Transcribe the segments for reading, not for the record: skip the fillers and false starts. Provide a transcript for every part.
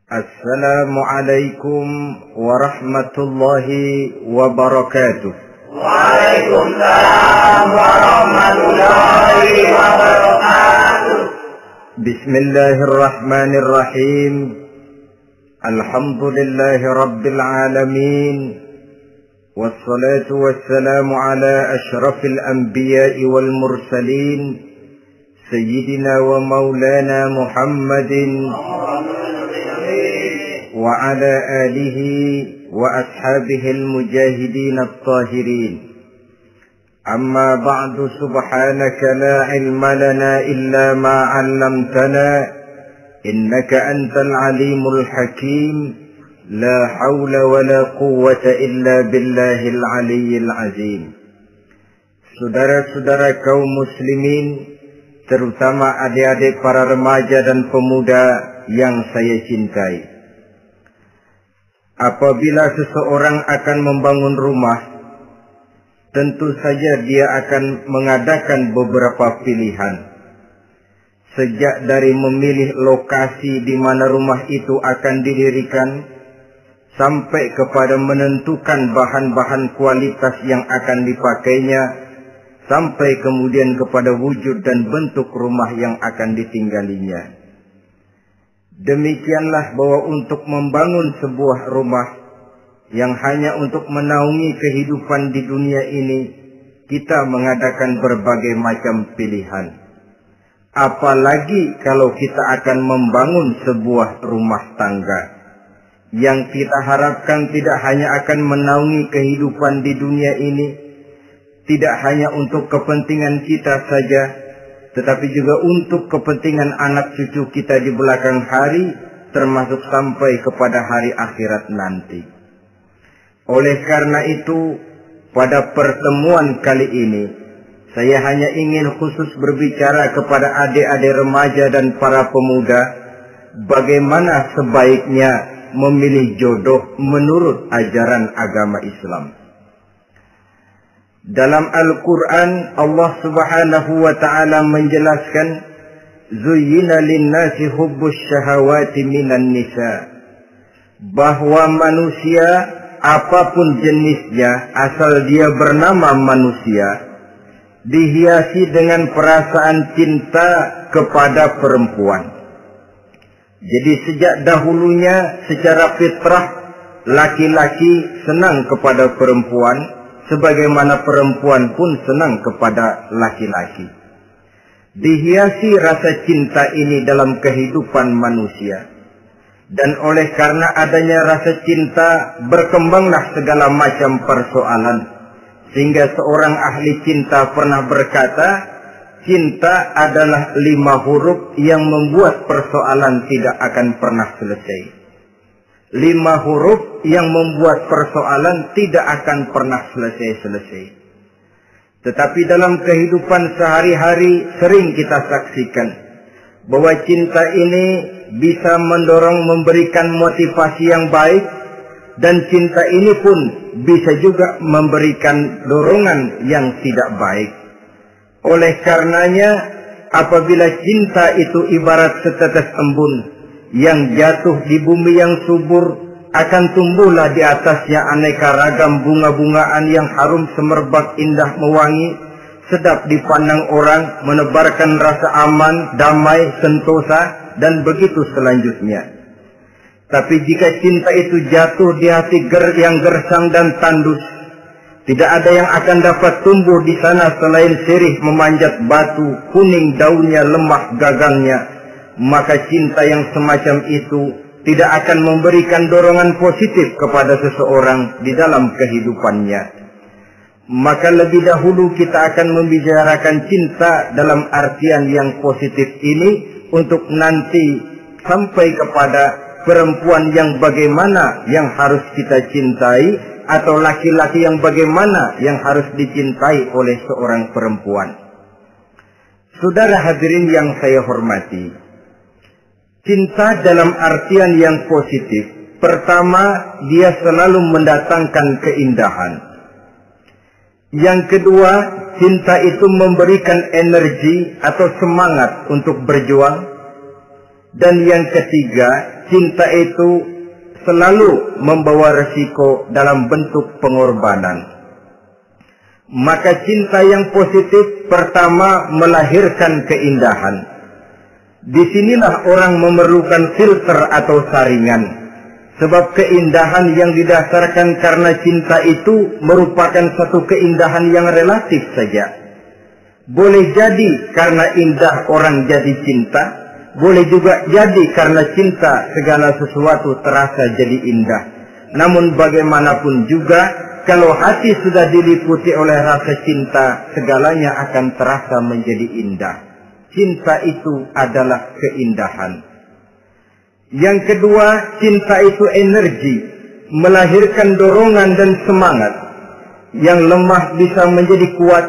Assalamualaikum warahmatullahi wabarakatuh. Waalaikumsalam warahmatullahi wabarakatuh. Bismillahirrahmanirrahim. Alhamdulillahi rabbil alamin. Wassalatu wassalamu ala ashrafil anbiya'i wal mursalin, Sayyidina wa maulana Muhammadin wa ala alihi wa ashabihil mujahidin at-tahirin. Amma ba'du, subhanaka la ilma lana illa ma 'allamtana innaka antal alimul hakim. La haula wa la quwwata illa billahil aliyyil azim. Saudara-saudara kaum muslimin, terutama adik-adik para remaja dan pemuda yang saya cintai. Apabila seseorang akan membangun rumah, tentu saja dia akan mengadakan beberapa pilihan. Sejak dari memilih lokasi di mana rumah itu akan didirikan, sampai kepada menentukan bahan-bahan kualitas yang akan dipakainya, sampai kemudian kepada wujud dan bentuk rumah yang akan ditinggalinya. Demikianlah bahwa untuk membangun sebuah rumah yang hanya untuk menaungi kehidupan di dunia ini, kita mengadakan berbagai macam pilihan. Apalagi kalau kita akan membangun sebuah rumah tangga yang kita harapkan tidak hanya akan menaungi kehidupan di dunia ini, tidak hanya untuk kepentingan kita saja, tetapi juga untuk kepentingan anak cucu kita di belakang hari, termasuk sampai kepada hari akhirat nanti. Oleh karena itu, pada pertemuan kali ini, saya hanya ingin khusus berbicara kepada adik-adik remaja dan para pemuda, bagaimana sebaiknya memilih jodoh menurut ajaran agama Islam. Dalam Al-Quran, Allah Subhanahu wa ta'ala menjelaskan, Zuyyina linnasi hubbus syahawati minan nisa, bahwa manusia apapun jenisnya, asal dia bernama manusia, dihiasi dengan perasaan cinta kepada perempuan. Jadi sejak dahulunya secara fitrah, laki-laki senang kepada perempuan, sebagaimana perempuan pun senang kepada laki-laki. Dihiasi rasa cinta ini dalam kehidupan manusia. Dan oleh karena adanya rasa cinta, berkembanglah segala macam persoalan. Sehingga seorang ahli cinta pernah berkata, cinta adalah 5 huruf yang membuat persoalan tidak akan pernah selesai. 5 huruf yang membuat persoalan tidak akan pernah selesai-selesai. Tetapi dalam kehidupan sehari-hari sering kita saksikan bahwa cinta ini bisa mendorong, memberikan motivasi yang baik, dan cinta ini pun bisa juga memberikan dorongan yang tidak baik. Oleh karenanya, apabila cinta itu ibarat setetes embun yang jatuh di bumi yang subur, akan tumbuhlah di atasnya aneka ragam bunga-bungaan yang harum semerbak, indah, mewangi, sedap dipandang orang, menebarkan rasa aman, damai, sentosa, dan begitu selanjutnya. Tapi jika cinta itu jatuh di hati yang gersang dan tandus, tidak ada yang akan dapat tumbuh di sana selain sirih memanjat batu, kuning daunnya, lemah gagangnya. Maka cinta yang semacam itu tidak akan memberikan dorongan positif kepada seseorang di dalam kehidupannya. Maka lebih dahulu kita akan membicarakan cinta dalam artian yang positif ini, untuk nanti sampai kepada perempuan yang bagaimana yang harus kita cintai, atau laki-laki yang bagaimana yang harus dicintai oleh seorang perempuan. Saudara hadirin yang saya hormati, cinta dalam artian yang positif, pertama, dia selalu mendatangkan keindahan. Yang kedua, cinta itu memberikan energi atau semangat untuk berjuang. Dan yang ketiga, cinta itu selalu membawa resiko dalam bentuk pengorbanan. Maka cinta yang positif pertama melahirkan keindahan. Disinilah orang memerlukan filter atau saringan. Sebab keindahan yang didasarkan karena cinta itu merupakan satu keindahan yang relatif saja. Boleh jadi karena indah orang jadi cinta, boleh juga jadi karena cinta segala sesuatu terasa jadi indah. Namun bagaimanapun juga, kalau hati sudah diliputi oleh rasa cinta, segalanya akan terasa menjadi indah. Cinta itu adalah keindahan. Yang kedua, cinta itu energi, melahirkan dorongan dan semangat. Yang lemah bisa menjadi kuat,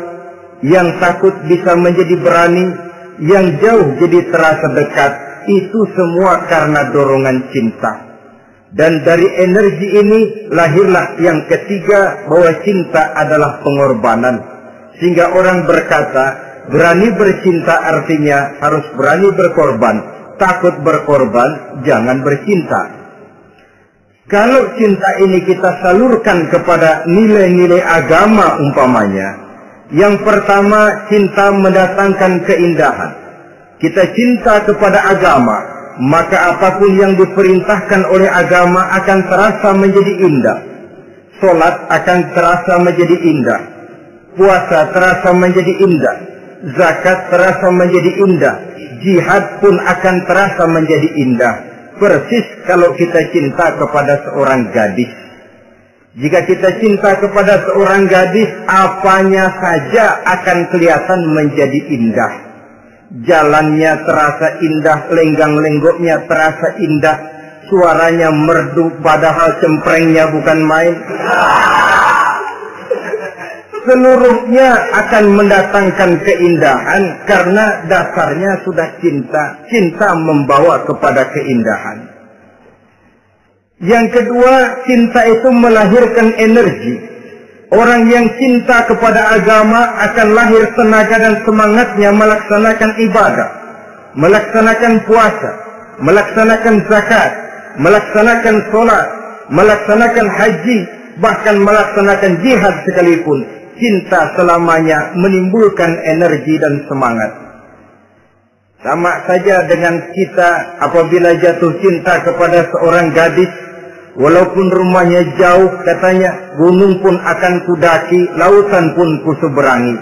yang takut bisa menjadi berani, yang jauh jadi terasa dekat. Itu semua karena dorongan cinta. Dan dari energi ini lahirlah yang ketiga, bahwa cinta adalah pengorbanan. Sehingga orang berkata, berani bercinta artinya harus berani berkorban. Takut berkorban, jangan bercinta. Kalau cinta ini kita salurkan kepada nilai-nilai agama umpamanya, yang pertama, cinta mendatangkan keindahan. Kita cinta kepada agama, maka apapun yang diperintahkan oleh agama akan terasa menjadi indah. Salat akan terasa menjadi indah. Puasa terasa menjadi indah. Zakat terasa menjadi indah. Jihad pun akan terasa menjadi indah. Persis kalau kita cinta kepada seorang gadis. Jika kita cinta kepada seorang gadis, apanya saja akan kelihatan menjadi indah. Jalannya terasa indah, lenggang-lenggoknya terasa indah, suaranya merdu padahal cemprengnya bukan main. Seluruhnya akan mendatangkan keindahan karena dasarnya sudah cinta. Cinta membawa kepada keindahan. Yang kedua, cinta itu melahirkan energi. Orang yang cinta kepada agama akan lahir tenaga dan semangatnya melaksanakan ibadah, melaksanakan puasa, melaksanakan zakat, melaksanakan sholat, melaksanakan haji, bahkan melaksanakan jihad sekalipun. Cinta selamanya menimbulkan energi dan semangat. Sama saja dengan kita apabila jatuh cinta kepada seorang gadis, walaupun rumahnya jauh, katanya, gunung pun akan kudaki, lautan pun kuseberangi.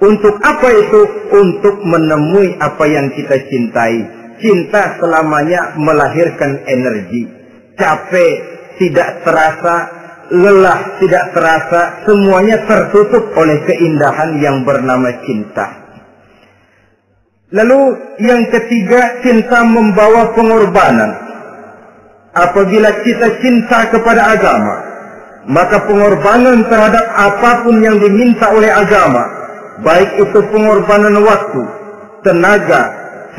Untuk apa itu? Untuk menemui apa yang kita cintai. Cinta selamanya melahirkan energi. Capek tidak terasa, lelah tidak terasa, semuanya tertutup oleh keindahan yang bernama cinta. Lalu yang ketiga, cinta membawa pengorbanan. Apabila kita cinta kepada agama, maka pengorbanan terhadap apapun yang diminta oleh agama, baik itu pengorbanan waktu, tenaga,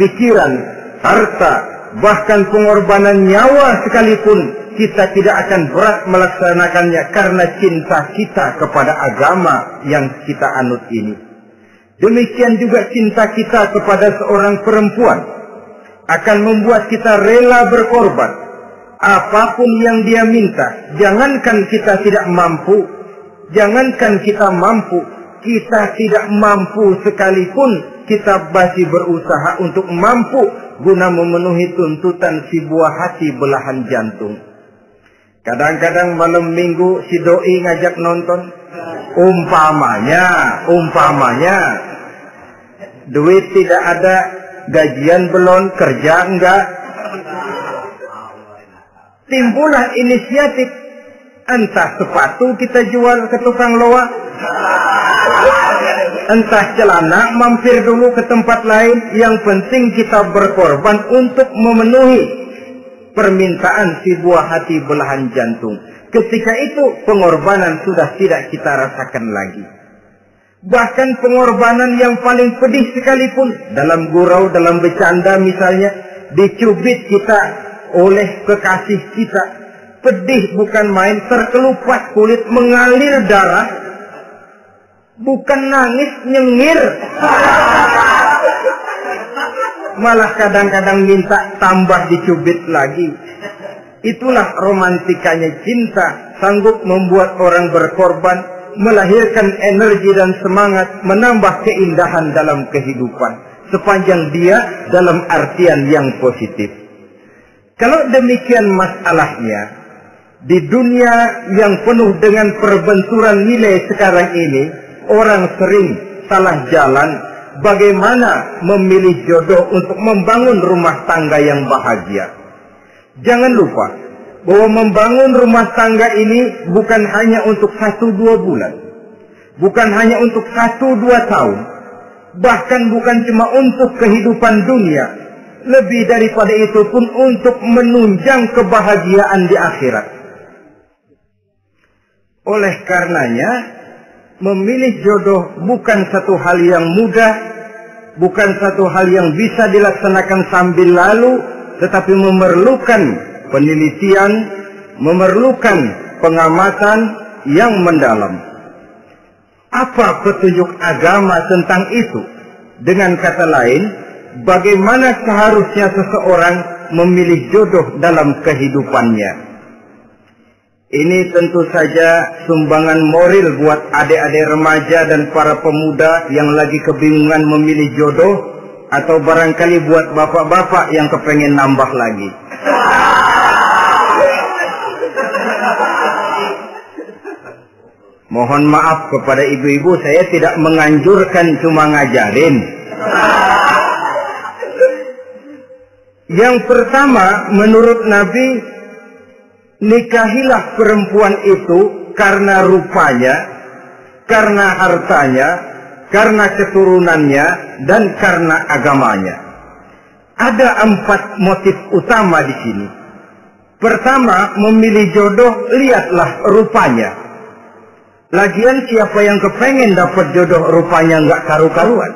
pikiran, harta, bahkan pengorbanan nyawa sekalipun, kita tidak akan berat melaksanakannya karena cinta kita kepada agama yang kita anut ini. Demikian juga cinta kita kepada seorang perempuan akan membuat kita rela berkorban. Apapun yang dia minta, jangankan kita tidak mampu, jangankan kita mampu, kita tidak mampu sekalipun, kita masih berusaha untuk mampu guna memenuhi tuntutan si buah hati belahan jantung. Kadang-kadang malam minggu si doi ngajak nonton, umpamanya, duit tidak ada, gajian belum, kerja enggak. Timbullah inisiatif, entah sepatu kita jual ke tukang loa, entah celana mampir dulu ke tempat lain. Yang penting kita berkorban untuk memenuhi permintaan si buah hati belahan jantung. Ketika itu pengorbanan sudah tidak kita rasakan lagi. Bahkan pengorbanan yang paling pedih sekalipun, dalam gurau, dalam bercanda misalnya, dicubit kita oleh kekasih kita, pedih bukan main, terkelupas kulit, mengalir darah, bukan nangis, nyengir. malah kadang-kadang minta tambah dicubit lagi. Itulah romantikanya cinta, sanggup membuat orang berkorban, melahirkan energi dan semangat, menambah keindahan dalam kehidupan, sepanjang dia dalam artian yang positif. Kalau demikian masalahnya, di dunia yang penuh dengan perbenturan nilai sekarang ini, orang sering salah jalan bagaimana memilih jodoh untuk membangun rumah tangga yang bahagia. Jangan lupa bahwa membangun rumah tangga ini bukan hanya untuk 1-2 bulan, bukan hanya untuk 1-2 tahun, bahkan bukan cuma untuk kehidupan dunia, lebih daripada itu pun untuk menunjang kebahagiaan di akhirat. Oleh karenanya, memilih jodoh bukan satu hal yang mudah, bukan satu hal yang bisa dilaksanakan sambil lalu, tetapi memerlukan penelitian, memerlukan pengamatan yang mendalam. Apa petunjuk agama tentang itu? Dengan kata lain, bagaimana seharusnya seseorang memilih jodoh dalam kehidupannya? Ini tentu saja sumbangan moral buat adik-adik remaja dan para pemuda yang lagi kebingungan memilih jodoh, atau barangkali buat bapak-bapak yang kepengen nambah lagi. Mohon maaf kepada ibu-ibu, saya tidak menganjurkan, cuma ngajarin. Yang pertama, menurut Nabi, nikahilah perempuan itu karena rupanya, karena hartanya, karena keturunannya, dan karena agamanya. Ada 4 motif utama di sini. Pertama, memilih jodoh, lihatlah rupanya. Lagian siapa yang kepengen dapat jodoh rupanya nggak karu-karuan?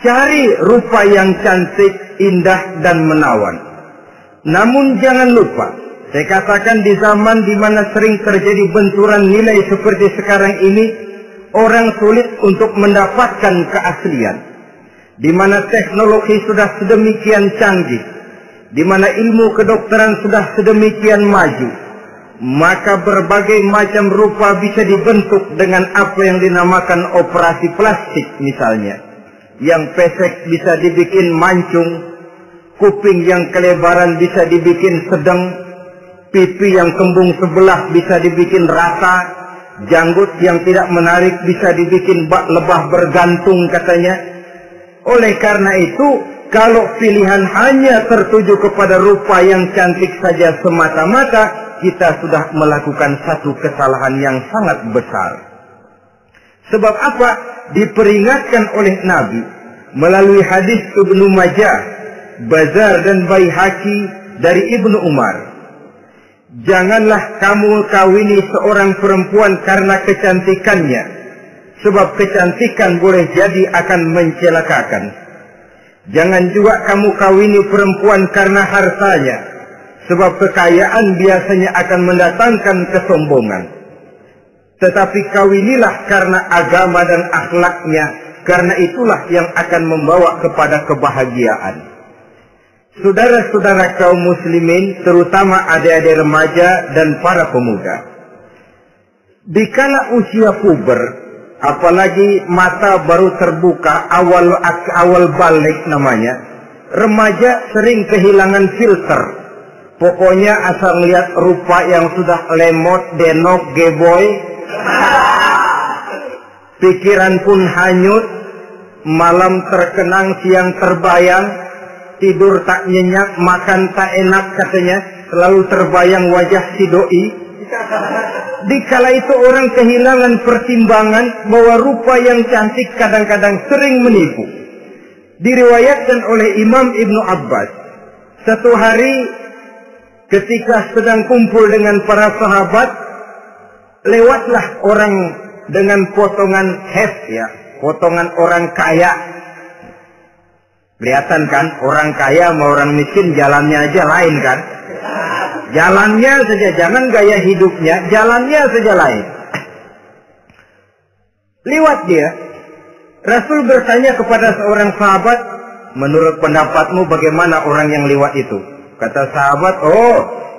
Cari rupa yang cantik, indah, dan menawan. Namun jangan lupa, saya katakan di zaman di mana sering terjadi benturan nilai seperti sekarang ini, orang sulit untuk mendapatkan keaslian. Di mana teknologi sudah sedemikian canggih, di mana ilmu kedokteran sudah sedemikian maju, maka berbagai macam rupa bisa dibentuk dengan apa yang dinamakan operasi plastik misalnya. Yang pesek bisa dibikin mancung, kuping yang kelebaran bisa dibikin sedang, pipi yang kembung sebelah bisa dibikin rata, janggut yang tidak menarik bisa dibikin bak lebah bergantung katanya. Oleh karena itu, kalau pilihan hanya tertuju kepada rupa yang cantik saja semata-mata, kita sudah melakukan satu kesalahan yang sangat besar. Sebab apa? Diperingatkan oleh Nabi melalui hadis Ibnu Majah, Bazar dan Baihaqi dari Ibnu Umar. Janganlah kamu kawini seorang perempuan karena kecantikannya, sebab kecantikan boleh jadi akan mencelakakan. Jangan juga kamu kawini perempuan karena hartanya, sebab kekayaan biasanya akan mendatangkan kesombongan. Tetapi kawinilah karena agama dan akhlaknya, karena itulah yang akan membawa kepada kebahagiaan. Saudara-saudara kaum muslimin, terutama adik-adik remaja dan para pemuda, dikala usia puber, apalagi mata baru terbuka, awal balik namanya, remaja sering kehilangan filter. Pokoknya asal lihat rupa yang sudah lemot, denok, geboy, pikiran pun hanyut, malam terkenang, siang terbayang, tidur tak nyenyak, makan tak enak katanya, selalu terbayang wajah si doi. Dikala itu orang kehilangan pertimbangan bahwa rupa yang cantik kadang-kadang sering menipu. Diriwayatkan oleh Imam Ibnu Abbas, satu hari ketika sedang kumpul dengan para sahabat, lewatlah orang dengan potongan khas, ya, potongan orang kaya. Kelihatan kan, orang kaya sama orang miskin jalannya aja lain kan? Jalannya saja, jangan gaya hidupnya, jalannya saja lain. Lewat dia, Rasul bertanya kepada seorang sahabat, menurut pendapatmu bagaimana orang yang lewat itu? Kata sahabat,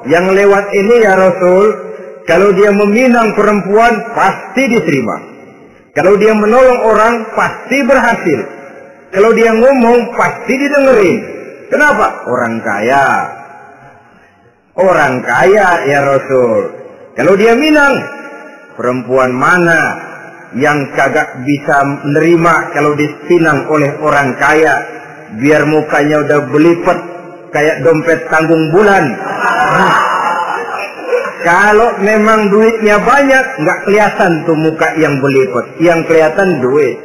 yang lewat ini ya Rasul, kalau dia meminang perempuan pasti diterima. Kalau dia menolong orang pasti berhasil. Kalau dia ngomong pasti didengerin. Kenapa? Orang kaya. Orang kaya ya Rasul. Kalau dia minang, perempuan mana yang kagak bisa menerima kalau dipinang oleh orang kaya? Biar mukanya udah belipet kayak dompet tanggung bulan. Kalau memang duitnya banyak, nggak kelihatan tuh muka yang belipet. Yang kelihatan duit.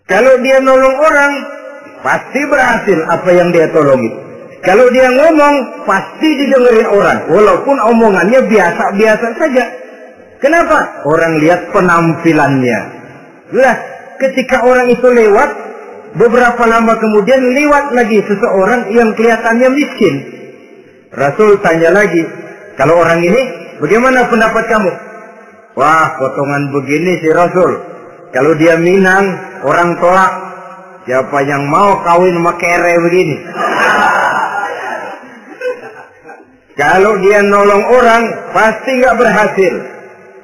Kalau dia nolong orang, pasti berhasil apa yang dia tolongi. Kalau dia ngomong, pasti didengerin orang. Walaupun omongannya biasa-biasa saja. Kenapa? Orang lihat penampilannya. Lah, ketika orang itu lewat, beberapa lama kemudian lewat lagi seseorang yang kelihatannya miskin. Rasul tanya lagi, kalau orang ini, bagaimana pendapat kamu? Wah, potongan begini sih Rasul. Kalau dia minang, orang tolak. Siapa yang mau kawin sama kere begini? Kalau dia nolong orang, pasti nggak berhasil.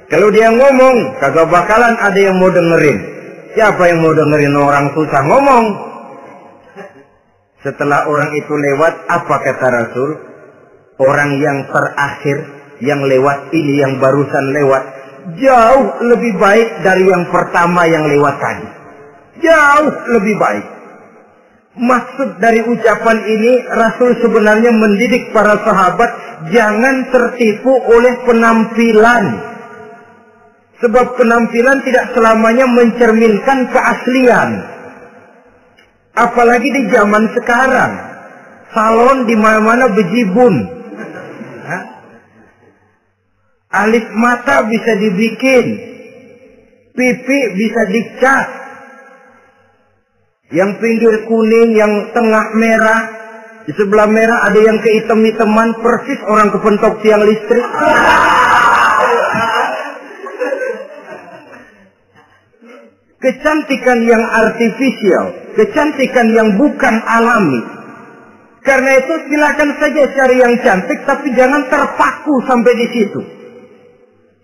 Kalau dia ngomong, kagak bakalan ada yang mau dengerin. Siapa yang mau dengerin orang susah ngomong? Setelah orang itu lewat, apa kata Rasul? Orang yang terakhir, yang lewat ini, yang barusan lewat, jauh lebih baik dari yang pertama yang lewat tadi. Jauh lebih baik. Maksud dari ucapan ini, Rasul sebenarnya mendidik para sahabat jangan tertipu oleh penampilan. Sebab penampilan tidak selamanya mencerminkan keaslian. Apalagi di zaman sekarang. Salon di mana-mana bejibun. Alis mata bisa dibikin. Pipi bisa dicat. Yang pinggir kuning, yang tengah merah. Di sebelah merah ada yang kehitam-hitaman, persis orang kepentok tiang listrik. Kecantikan yang artifisial, kecantikan yang bukan alami. Karena itu silakan saja cari yang cantik, tapi jangan terpaku sampai di situ.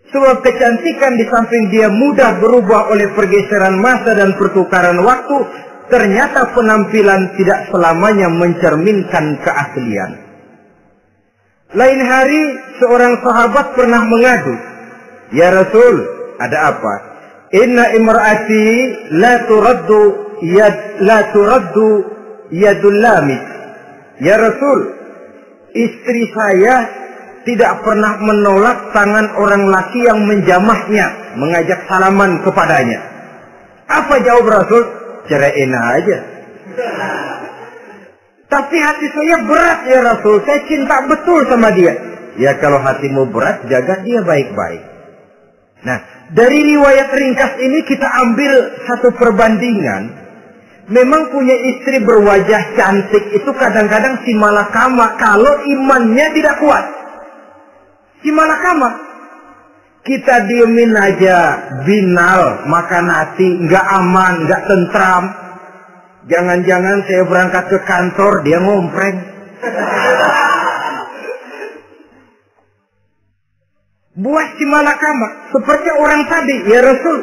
Sebab kecantikan di samping dia mudah berubah oleh pergeseran masa dan pertukaran waktu, ternyata penampilan tidak selamanya mencerminkan keaslian. Lain hari seorang sahabat pernah mengadu, "Ya Rasul, ada apa? Inna imra'ati la turaddu yadul lamis." Ya Rasul, istri saya tidak pernah menolak tangan orang laki yang menjamahnya, mengajak salaman kepadanya. Apa jawab Rasul? Ceraiin aja. Tapi hati saya berat ya Rasul, saya cinta betul sama dia. Ya kalau hatimu berat, jaga dia baik-baik. Nah, dari riwayat ringkas ini kita ambil satu perbandingan. Memang punya istri berwajah cantik itu kadang-kadang si malakama kalau imannya tidak kuat. Si malakama. Kita diemin aja, binal, makan nasi, nggak aman, nggak tentram. Jangan-jangan saya berangkat ke kantor, dia ngompreng. Buah si malakama, seperti orang tadi, ya Rasul.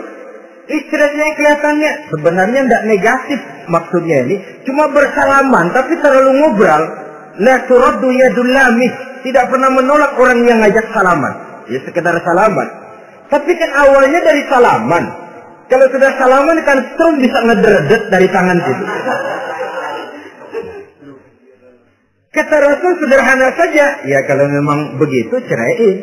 Istrinya kelihatannya sebenarnya tidak negatif maksudnya ini, cuma bersalaman, tapi terlalu ngobrol. La turaddu yadul lamis, tidak pernah menolak orang yang ngajak salaman. Ya sekedar salaman. Tapi kan awalnya dari salaman. Kalau sudah salaman kan strum bisa ngederdet dari tangan situ. Kata Rasul sederhana saja. Ya kalau memang begitu ceraiin.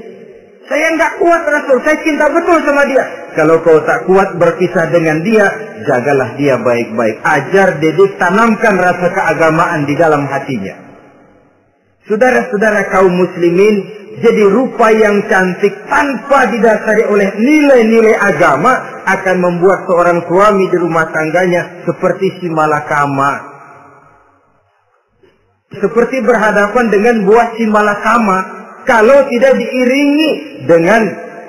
Saya nggak kuat Rasul, saya cinta betul sama dia. Kalau kau tak kuat berpisah dengan dia, jagalah dia baik-baik. Ajar, didik, tanamkan rasa keagamaan di dalam hatinya. Saudara-saudara kaum muslimin, jadi rupa yang cantik tanpa didasari oleh nilai-nilai agama akan membuat seorang suami di rumah tangganya seperti si malakama. Seperti berhadapan dengan buah si malakama. Kalau tidak diiringi dengan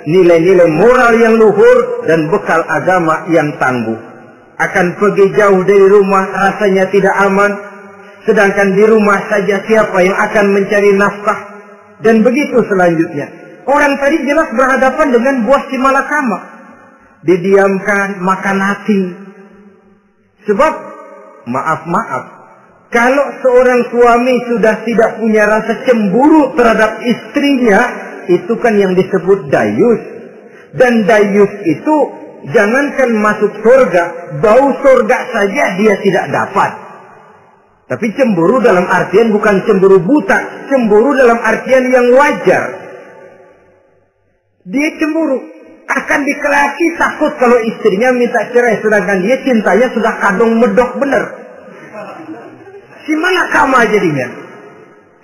nilai-nilai moral yang luhur dan bekal agama yang tangguh. akan pergi jauh dari rumah rasanya tidak aman. Sedangkan di rumah saja siapa yang akan mencari nafkah. Dan begitu selanjutnya. Orang tadi jelas berhadapan dengan buah si malakama. Didiamkan, makan hati. Sebab, maaf, kalau seorang suami sudah tidak punya rasa cemburu terhadap istrinya, itu kan yang disebut dayus. Dan dayus itu, jangankan masuk surga, bau surga saja dia tidak dapat. Tapi cemburu dalam artian bukan cemburu buta, cemburu dalam artian yang wajar. Dia cemburu, akan dikelaki takut kalau istrinya minta cerai, sedangkan dia cintanya sudah kadung medok bener. Si malakama jadinya.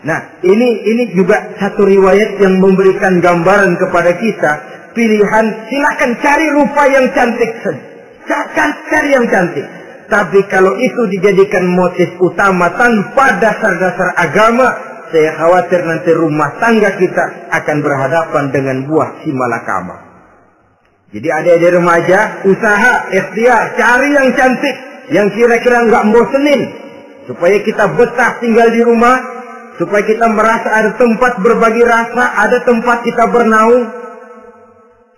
Nah, ini juga satu riwayat yang memberikan gambaran kepada kita. Pilihan, silakan cari rupa yang cantik saja. Cari yang cantik. Tapi kalau itu dijadikan motif utama tanpa dasar-dasar agama, saya khawatir nanti rumah tangga kita akan berhadapan dengan buah si malakama. Jadi adik-adik remaja, usaha, ikhtiar, cari yang cantik, yang kira-kira nggak bosenin, supaya kita betah tinggal di rumah, supaya kita merasa ada tempat berbagi rasa, ada tempat kita bernaung.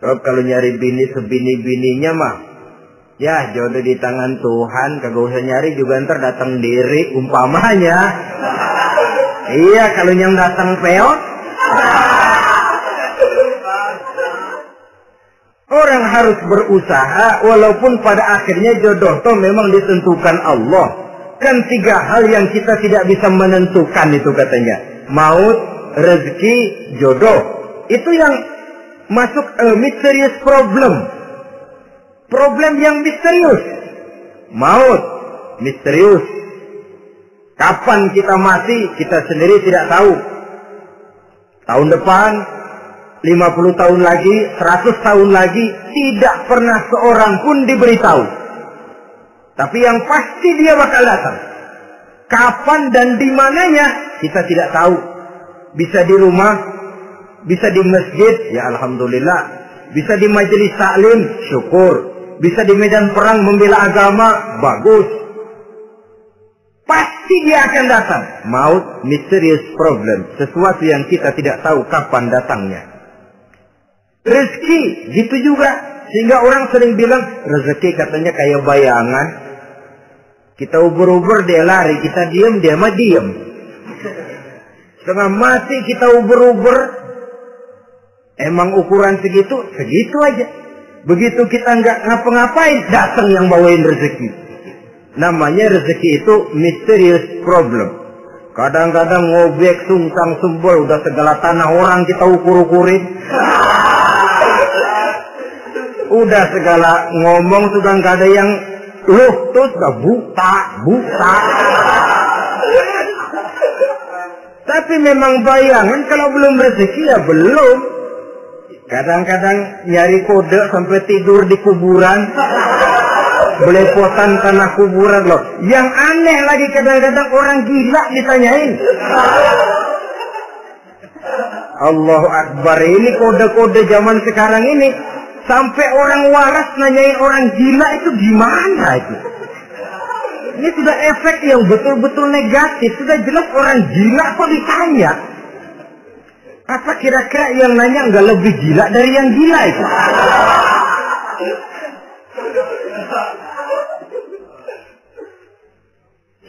Sebab kalau nyari bini sebini-bininya mah, ya jodoh di tangan Tuhan, kagak usah nyari juga ntar datang diri umpamanya. Iya, kalau yang datang peot. Orang harus berusaha, walaupun pada akhirnya jodoh itu memang ditentukan Allah. Kan 3 hal yang kita tidak bisa menentukan itu katanya. Maut, rezeki, jodoh. Itu yang masuk mysterious problem. Problem yang misterius. Maut, misterius. Kapan kita mati, kita sendiri tidak tahu. Tahun depan, 50 tahun lagi, 100 tahun lagi, tidak pernah seorang pun diberitahu. Tapi yang pasti dia bakal datang. Kapan dan di mananya, kita tidak tahu. Bisa di rumah, bisa di masjid, ya alhamdulillah. Bisa di majelis taklim, syukur. Bisa di medan perang membela agama, bagus. Pasti dia akan datang. Maut, mysterious problem. Sesuatu yang kita tidak tahu kapan datangnya. Rezeki, gitu juga. Sehingga orang sering bilang, rezeki katanya kayak bayangan. Kita ubur-ubur, dia lari. Kita diam, dia mah diam. Setengah mati kita ubur-ubur. Emang ukuran segitu, segitu aja. Begitu kita nggak ngapa-ngapain, datang yang bawain rezeki. Namanya rezeki itu mysterious problem. Kadang-kadang ngobek, sungsang, sembol, udah segala tanah orang kita ukur-ukurin. Udah segala ngomong sudah nggak ada yang terus udah buta. Tapi memang bayangan, kalau belum rezeki ya belum. Kadang-kadang nyari kode sampai tidur di kuburan. Belepotan tanah kuburan loh. Yang aneh lagi kadang-kadang orang gila ditanyain. Allahu Akbar, ini kode-kode zaman sekarang ini. Sampai orang waras nanyain orang gila itu gimana itu? Ini sudah efek yang betul-betul negatif. Sudah jelas orang gila kok ditanya. Apa kira-kira yang nanya nggak lebih gila dari yang gila itu?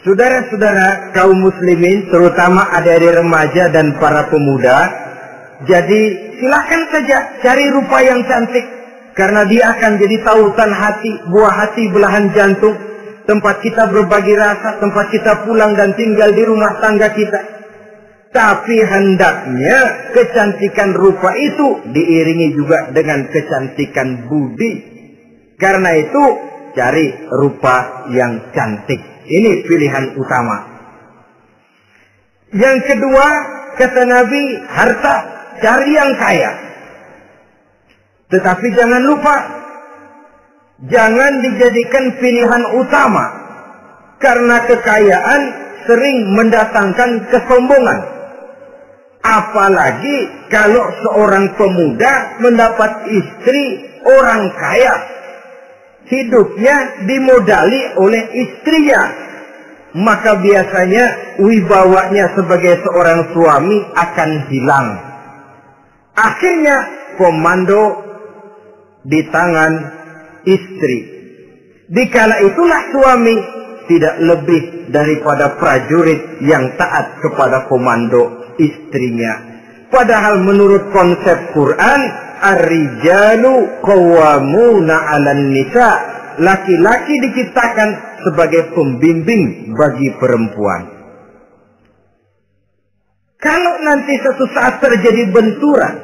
Saudara-saudara kaum muslimin, terutama adik-adik remaja dan para pemuda, jadi silakan saja cari rupa yang cantik, karena dia akan jadi tautan hati, buah hati, belahan jantung, tempat kita berbagi rasa, tempat kita pulang dan tinggal di rumah tangga kita. Tapi hendaknya kecantikan rupa itu diiringi juga dengan kecantikan budi. Karena itu cari rupa yang cantik. Ini pilihan utama. Yang kedua, kata Nabi, harta, cari yang kaya. Tetapi jangan lupa, jangan dijadikan pilihan utama. Karena kekayaan sering mendatangkan kesombongan. Apalagi kalau seorang pemuda mendapat istri orang kaya. hidupnya dimodali oleh istrinya, maka biasanya wibawanya sebagai seorang suami akan hilang. Akhirnya komando di tangan istri. Dikala itulah suami tidak lebih daripada prajurit yang taat kepada komando istrinya. Padahal menurut konsep Quran, ar-rijalu qawwamuna 'alan nisa, laki-laki diciptakan sebagai pembimbing bagi perempuan. Kalau nanti suatu saat terjadi benturan,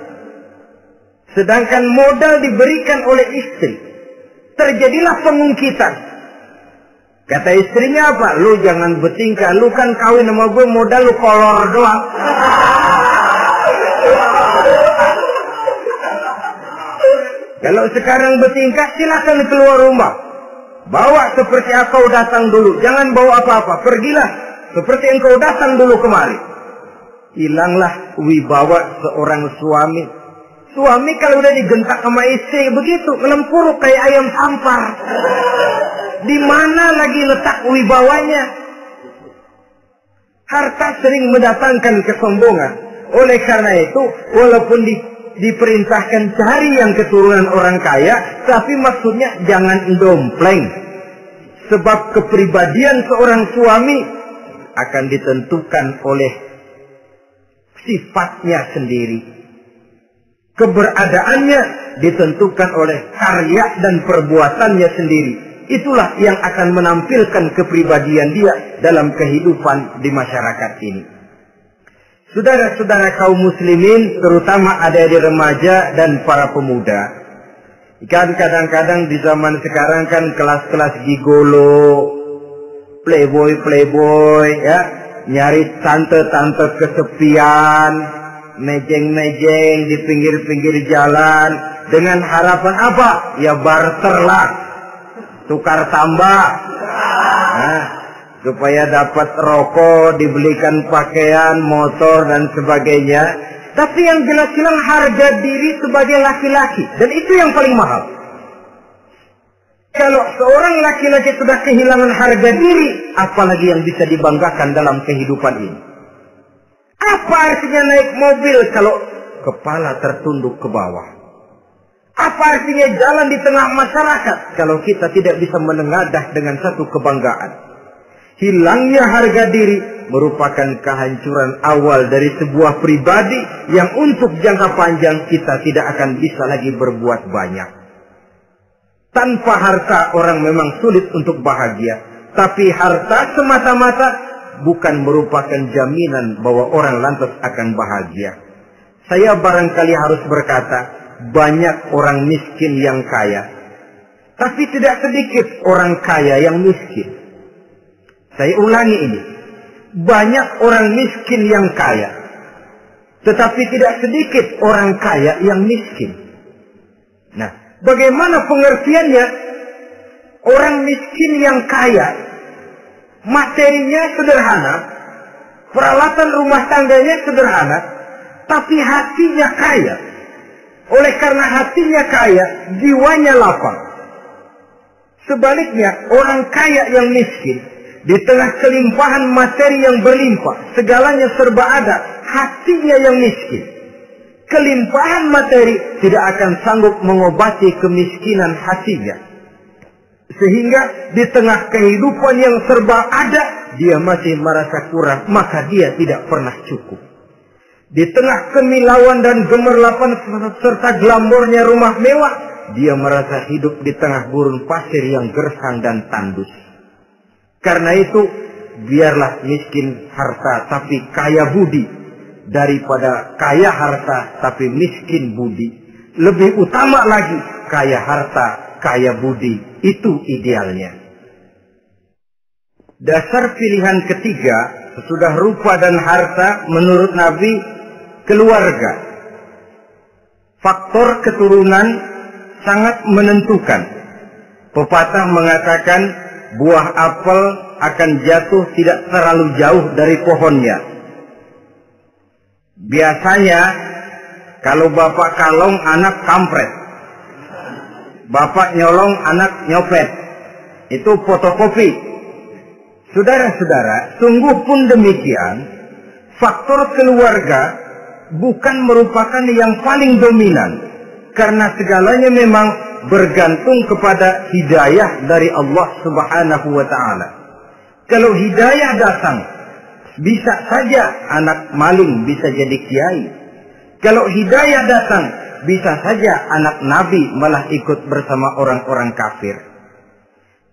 sedangkan modal diberikan oleh istri, terjadilah pengungkitan. Kata istrinya apa? Lu jangan bertingkah, lu kan kawin sama gue modal lu kolor doang. Kalau sekarang bertingkah, silakan keluar rumah. Bawa seperti engkau datang dulu. Jangan bawa apa-apa. Pergilah seperti engkau datang dulu kemari. Hilanglah wibawa seorang suami. Suami kalau udah digentak sama istri begitu, ngelempuruk kayak ayam sampar. Di mana lagi letak wibawanya? Harta sering mendatangkan kesombongan. Oleh karena itu, walaupun diperintahkan cari yang keturunan orang kaya, tapi maksudnya jangan dompleng. Sebab kepribadian seorang suami akan ditentukan oleh sifatnya sendiri. Keberadaannya ditentukan oleh karya dan perbuatannya sendiri. Itulah yang akan menampilkan kepribadian dia dalam kehidupan di masyarakat ini. Saudara-saudara kaum muslimin, terutama adik-adik remaja dan para pemuda. Kan kadang-kadang di zaman sekarang kan kelas-kelas gigolo, playboy ya, nyari tante-tante kesepian, mejeng-mejeng di pinggir-pinggir jalan dengan harapan apa? Ya barter lah, tukar tambah. Nah, supaya dapat rokok, dibelikan pakaian, motor, dan sebagainya. Tapi yang jelas-jelas harga diri sebagai laki-laki. Dan itu yang paling mahal. Kalau seorang laki-laki sudah kehilangan harga diri, apalagi yang bisa dibanggakan dalam kehidupan ini? Apa artinya naik mobil kalau kepala tertunduk ke bawah? Apa artinya jalan di tengah masyarakat kalau kita tidak bisa menengadah dengan satu kebanggaan? Hilangnya harga diri merupakan kehancuran awal dari sebuah pribadi yang untuk jangka panjang kita tidak akan bisa lagi berbuat banyak. Tanpa harta orang memang sulit untuk bahagia. Tapi harta semata-mata bukan merupakan jaminan bahwa orang lantas akan bahagia. Saya barangkali harus berkata, banyak orang miskin yang kaya. Tapi tidak sedikit orang kaya yang miskin. Saya ulangi ini. Banyak orang miskin yang kaya. Tetapi tidak sedikit orang kaya yang miskin. Nah, bagaimana pengertiannya? Orang miskin yang kaya, materinya sederhana, peralatan rumah tangganya sederhana, tapi hatinya kaya. Oleh karena hatinya kaya, jiwanya lapang. Sebaliknya, orang kaya yang miskin, di tengah kelimpahan materi yang berlimpah, segalanya serba ada, hatinya yang miskin. Kelimpahan materi tidak akan sanggup mengobati kemiskinan hatinya. Sehingga di tengah kehidupan yang serba ada, dia masih merasa kurang, maka dia tidak pernah cukup. Di tengah kemilauan dan gemerlapan serta glamornya rumah mewah, dia merasa hidup di tengah gurun pasir yang gersang dan tandus. Karena itu, biarlah miskin harta tapi kaya budi, daripada kaya harta tapi miskin budi. Lebih utama lagi, kaya harta, kaya budi. Itu idealnya. Dasar pilihan ketiga, sesudah rupa dan harta, menurut Nabi, keluarga. Faktor keturunan sangat menentukan. Pepatah mengatakan, buah apel akan jatuh tidak terlalu jauh dari pohonnya. Biasanya, kalau bapak kalong, anak kampret. Bapak nyolong, anak nyopet. Itu fotokopi. Saudara-saudara, sungguh pun demikian, faktor keluarga bukan merupakan yang paling dominan. Karena segalanya memang bergantung kepada hidayah dari Allah Subhanahu wa ta'ala. Kalau hidayah datang, bisa saja anak maling bisa jadi kiai. Kalau hidayah datang, bisa saja anak nabi malah ikut bersama orang-orang kafir.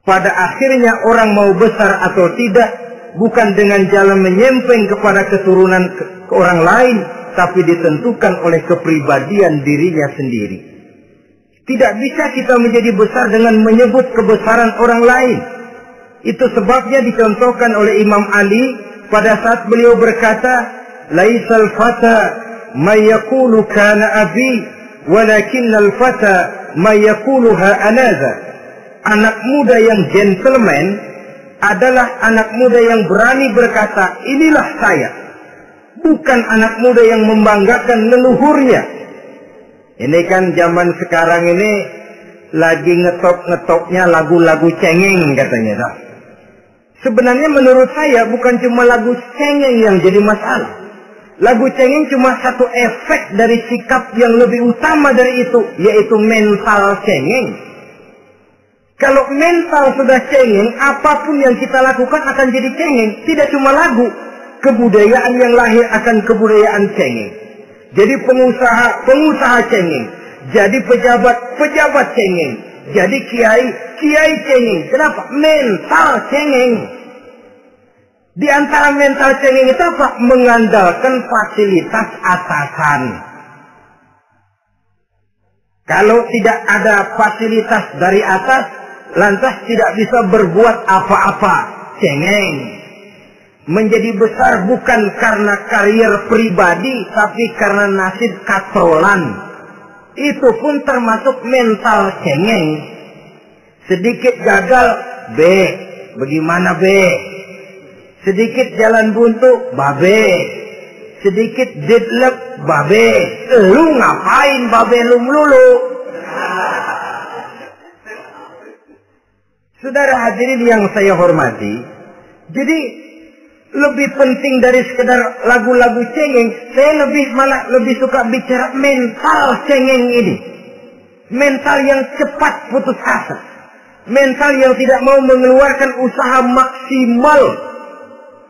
Pada akhirnya orang mau besar atau tidak, bukan dengan jalan menyempeng kepada keturunan ke orang lain, tapi ditentukan oleh kepribadian dirinya sendiri. Tidak bisa kita menjadi besar dengan menyebut kebesaran orang lain. Itu sebabnya dicontohkan oleh Imam Ali pada saat beliau berkata, "Laisal fata may yaqulu kana abi, walakinnal fata may yaquluha anaza." Anak muda yang gentleman adalah anak muda yang berani berkata, "Inilah saya." Bukan anak muda yang membanggakan leluhurnya. Ini kan zaman sekarang ini lagi ngetop-ngetopnya lagu-lagu cengeng katanya. Nah, sebenarnya menurut saya bukan cuma lagu cengeng yang jadi masalah. Lagu cengeng cuma satu efek dari sikap yang lebih utama dari itu, yaitu mental cengeng. Kalau mental sudah cengeng, apapun yang kita lakukan akan jadi cengeng. Tidak cuma lagu, kebudayaan yang lahir akan kebudayaan cengeng. Jadi pengusaha cengeng. Jadi pejabat cengeng. Jadi kiai cengeng. Kenapa? Mental cengeng. Di antara mental cengeng itu apa? Mengandalkan fasilitas atasan. Kalau tidak ada fasilitas dari atas, lantas tidak bisa berbuat apa-apa. Cengeng. Menjadi besar bukan karena karier pribadi, tapi karena nasib katrolan. Itu pun termasuk mental cengeng. Sedikit gagal, B. Bagaimana B? Sedikit jalan buntu, babe. Sedikit deadlock, babe. Lu ngapain babe lu melulu? Saudara hadirin yang saya hormati, jadi lebih penting dari sekedar lagu-lagu cengeng, saya lebih suka bicara mental cengeng ini. Mental yang cepat putus asa. Mental yang tidak mau mengeluarkan usaha maksimal.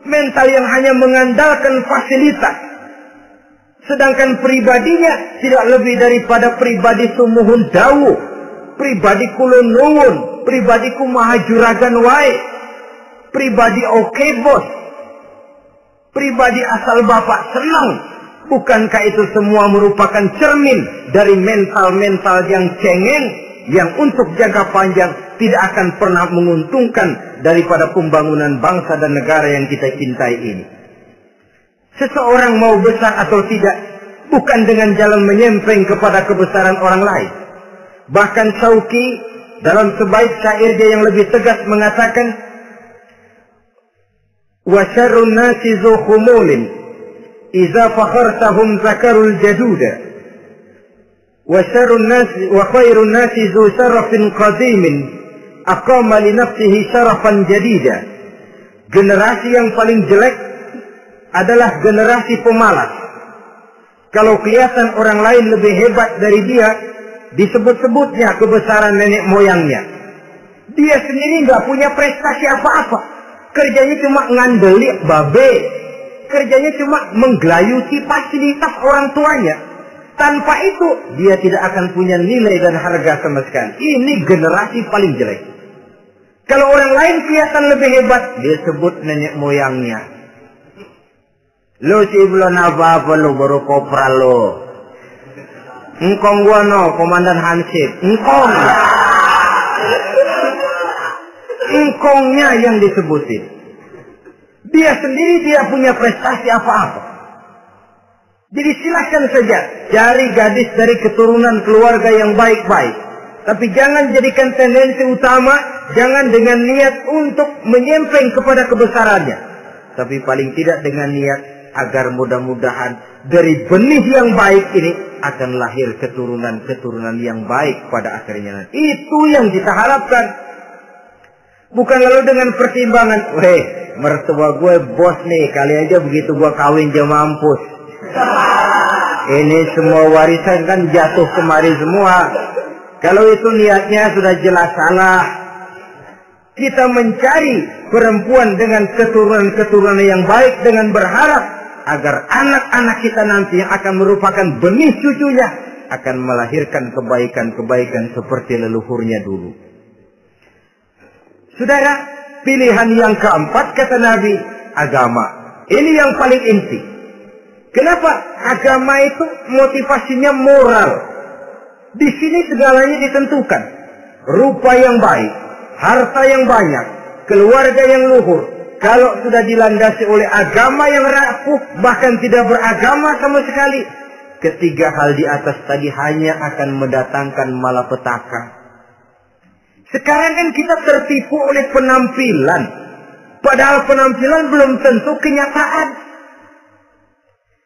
Mental yang hanya mengandalkan fasilitas. Sedangkan pribadinya tidak lebih daripada pribadi sumuhun dawu. Pribadi kulon nuwun. Pribadiku maha juragan wae. Pribadi oke bos. Pribadi asal bapak senang. Bukankah itu semua merupakan cermin dari mental-mental yang cengeng, yang untuk jangka panjang tidak akan pernah menguntungkan daripada pembangunan bangsa dan negara yang kita cintai ini. Seseorang mau besar atau tidak, bukan dengan jalan menyempeng kepada kebesaran orang lain. Bahkan Sauki dalam sebaik syairnya yang lebih tegas mengatakan, "Wa syarrun nasi zu khumulin, idza fakhartahum zakarul jaduda. Wa syarrun nasi wa khairun nasi zu syarafin qadimin, aqama li nafsihi syarafan jadida." Generasi yang paling jelek adalah generasi pemalas. Kalau kelihatan orang lain lebih hebat dari dia, disebut-sebutnya kebesaran nenek moyangnya. Dia sendiri nggak punya prestasi apa-apa. Kerjanya cuma ngandeli babe. Kerjanya cuma menggelayuti fasilitas orang tuanya. Tanpa itu, dia tidak akan punya nilai dan harga sama sekali. Ini generasi paling jelek. Kalau orang lain kelihatan lebih hebat, dia sebut nenek moyangnya. Lo si belum apa-apa lo, baru kopral lo. Engkong gua no, Komandan Hansip. Engkongnya yang disebutin. Dia sendiri tidak punya prestasi apa-apa. Jadi silahkan saja cari gadis dari keturunan keluarga yang baik-baik. Tapi jangan jadikan tendensi utama, jangan dengan niat untuk menyempeng kepada kebesarannya. Tapi paling tidak dengan niat agar mudah-mudahan dari benih yang baik ini akan lahir keturunan-keturunan yang baik pada akhirnya nanti. Itu yang kita harapkan. Bukan lalu dengan pertimbangan, weh, mertua gue bos nih, kali aja begitu gue kawin dia mampus. Ini semua warisan kan jatuh kemari semua. Kalau itu niatnya sudah jelas salah. Kita mencari perempuan dengan keturunan-keturunan yang baik dengan berharap agar anak-anak kita nanti yang akan merupakan benih cucunya akan melahirkan kebaikan-kebaikan seperti leluhurnya dulu. Saudara, pilihan yang keempat kata Nabi, agama. Ini yang paling inti. Kenapa? Agama itu motivasinya moral. Di sini segalanya ditentukan. Rupa yang baik, harta yang banyak, keluarga yang luhur. Kalau sudah dilandasi oleh agama yang rapuh, bahkan tidak beragama sama sekali, ketiga hal di atas tadi hanya akan mendatangkan malapetaka. Sekarang kan kita tertipu oleh penampilan. Padahal penampilan belum tentu kenyataan.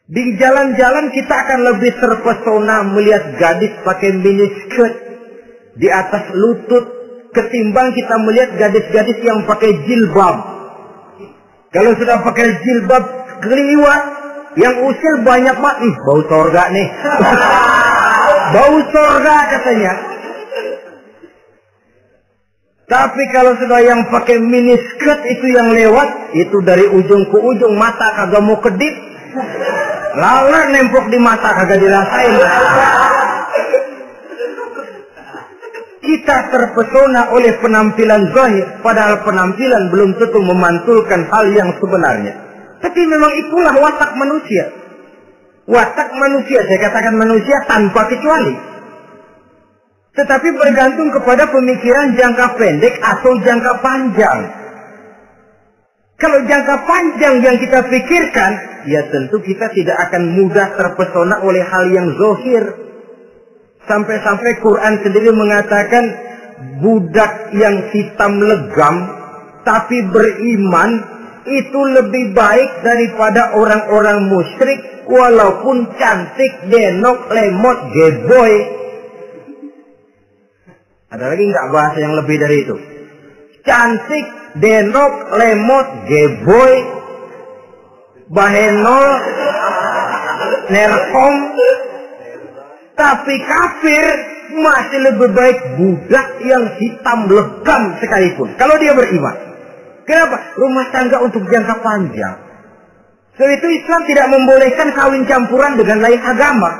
Di jalan-jalan kita akan lebih terpesona melihat gadis pakai miniskirt di atas lutut ketimbang kita melihat gadis-gadis yang pakai jilbab. Kalau sudah pakai jilbab keliwat, yang usil banyak banget. Bau sorga nih. Bau sorga katanya. Tapi kalau sudah yang pakai miniskirt itu yang lewat, itu dari ujung ke ujung mata kagak mau kedip. Laler nempok di mata kagak dirasain. Kita terpesona oleh penampilan zahir, padahal penampilan belum tentu memantulkan hal yang sebenarnya. Tapi memang itulah watak manusia. Watak manusia, saya katakan manusia tanpa kecuali. Tetapi bergantung kepada pemikiran jangka pendek atau jangka panjang. Kalau jangka panjang yang kita pikirkan, ya tentu kita tidak akan mudah terpesona oleh hal yang zahir. Sampai-sampai Quran sendiri mengatakan, budak yang hitam legam, tapi beriman, itu lebih baik daripada orang-orang musyrik, walaupun cantik, denok, lemot, geboy. Ada lagi nggak bahasa yang lebih dari itu? Cantik, denok, lemot, geboy, bahenol, nerkom, tapi kafir masih lebih baik budak yang hitam legam sekalipun. Kalau dia beriman. Kenapa? Rumah tangga untuk jangka panjang. Sebab itu Islam tidak membolehkan kawin campuran dengan lain agama.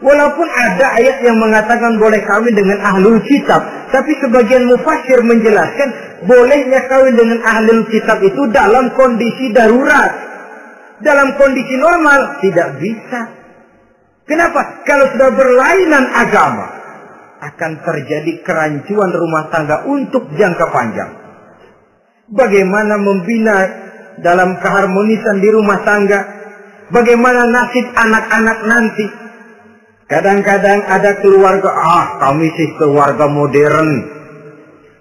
Walaupun ada ayat yang mengatakan boleh kawin dengan ahlul kitab, tapi sebagian mufassir menjelaskan bolehnya kawin dengan ahlul kitab itu dalam kondisi darurat. Dalam kondisi normal tidak bisa. Kenapa? Kalau sudah berlainan agama, akan terjadi kerancuan rumah tangga untuk jangka panjang. Bagaimana membina dalam keharmonisan di rumah tangga? Bagaimana nasib anak-anak nanti? Kadang-kadang ada keluarga, kami sih keluarga modern.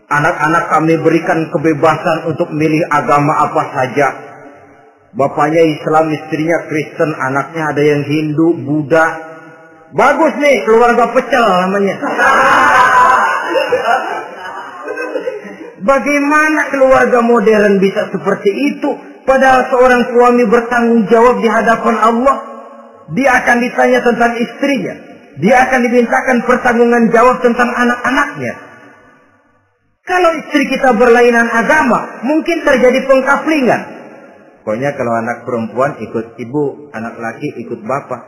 Anak-anak kami berikan kebebasan untuk milih agama apa saja. Bapaknya Islam, istrinya Kristen, anaknya ada yang Hindu, Buddha. Bagus nih, keluarga pecel namanya. Bagaimana keluarga modern bisa seperti itu? Padahal seorang suami bertanggung jawab di hadapan Allah. Dia akan ditanya tentang istrinya. Dia akan dimintakan pertanggungan jawab tentang anak-anaknya. Kalau istri kita berlainan agama, mungkin terjadi pengkaplingan. Pokoknya kalau anak perempuan ikut ibu, anak laki ikut bapak.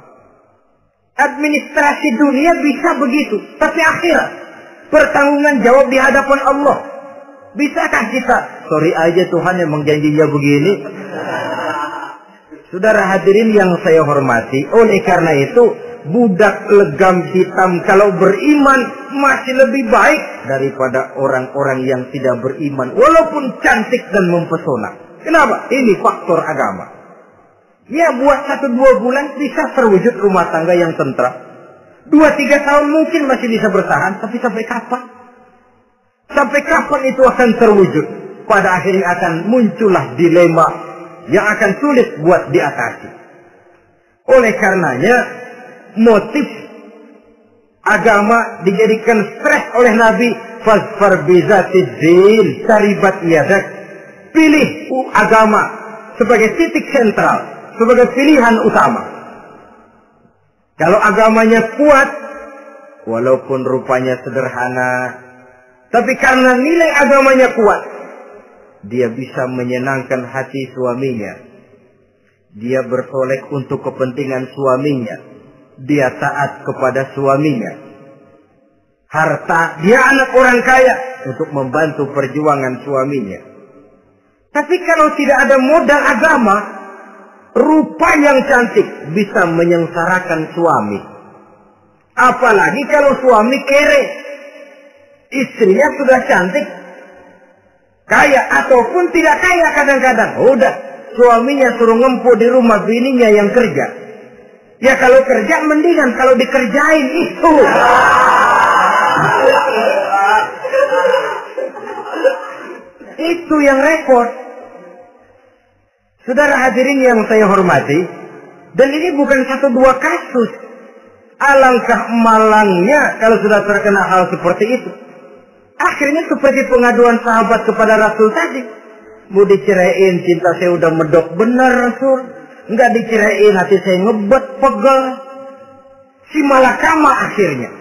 Administrasi dunia bisa begitu. Tapi akhirat, pertanggungan jawab di hadapan Allah. Bisakah kita? Sorry aja Tuhan yang janjinya begini. Saudara hadirin yang saya hormati, oleh karena itu budak legam hitam kalau beriman masih lebih baik daripada orang-orang yang tidak beriman walaupun cantik dan mempesona. Kenapa? Ini faktor agama. Ya buat 1-2 bulan bisa terwujud rumah tangga yang tentram. 2-3 tahun mungkin masih bisa bertahan, tapi sampai kapan? Sampai kapan itu akan terwujud? Pada akhirnya akan muncullah dilema yang akan sulit buat diatasi. Oleh karenanya, motif agama dijadikan stres oleh Nabi. Fasfar bizatid din taribat yadak. Pilih agama sebagai titik sentral, sebagai pilihan utama. Kalau agamanya kuat, walaupun rupanya sederhana, tapi karena nilai agamanya kuat, dia bisa menyenangkan hati suaminya. Dia bersolek untuk kepentingan suaminya. Dia taat kepada suaminya. Harta, dia anak orang kaya untuk membantu perjuangan suaminya. Tapi kalau tidak ada modal agama, rupa yang cantik bisa menyengsarakan suami. Apalagi kalau suami kere. Istrinya sudah cantik, kaya ataupun tidak kaya kadang-kadang. Udah, suaminya suruh ngempuk di rumah, bininya yang kerja. Ya kalau kerja mendingan kalau dikerjain itu. Itu yang repot. Saudara hadirin yang saya hormati, dan ini bukan satu dua kasus. Alangkah malangnya kalau sudah terkena hal seperti itu. Akhirnya seperti pengaduan sahabat kepada Rasul tadi. Mau diceraiin, cinta saya udah medok benar Rasul. Enggak diceraiin, hati saya ngebet, pegel. Si malakama akhirnya.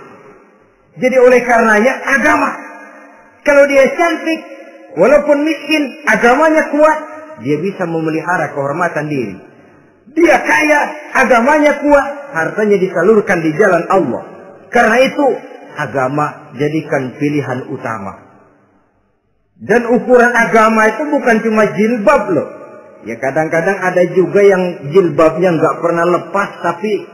Jadi oleh karenanya agama. Kalau dia cantik, walaupun miskin, agamanya kuat, dia bisa memelihara kehormatan diri. Dia kaya, agamanya kuat, hartanya disalurkan di jalan Allah. Karena itu, agama jadikan pilihan utama. Dan ukuran agama itu bukan cuma jilbab loh. Ya kadang-kadang ada juga yang jilbabnya nggak pernah lepas, tapi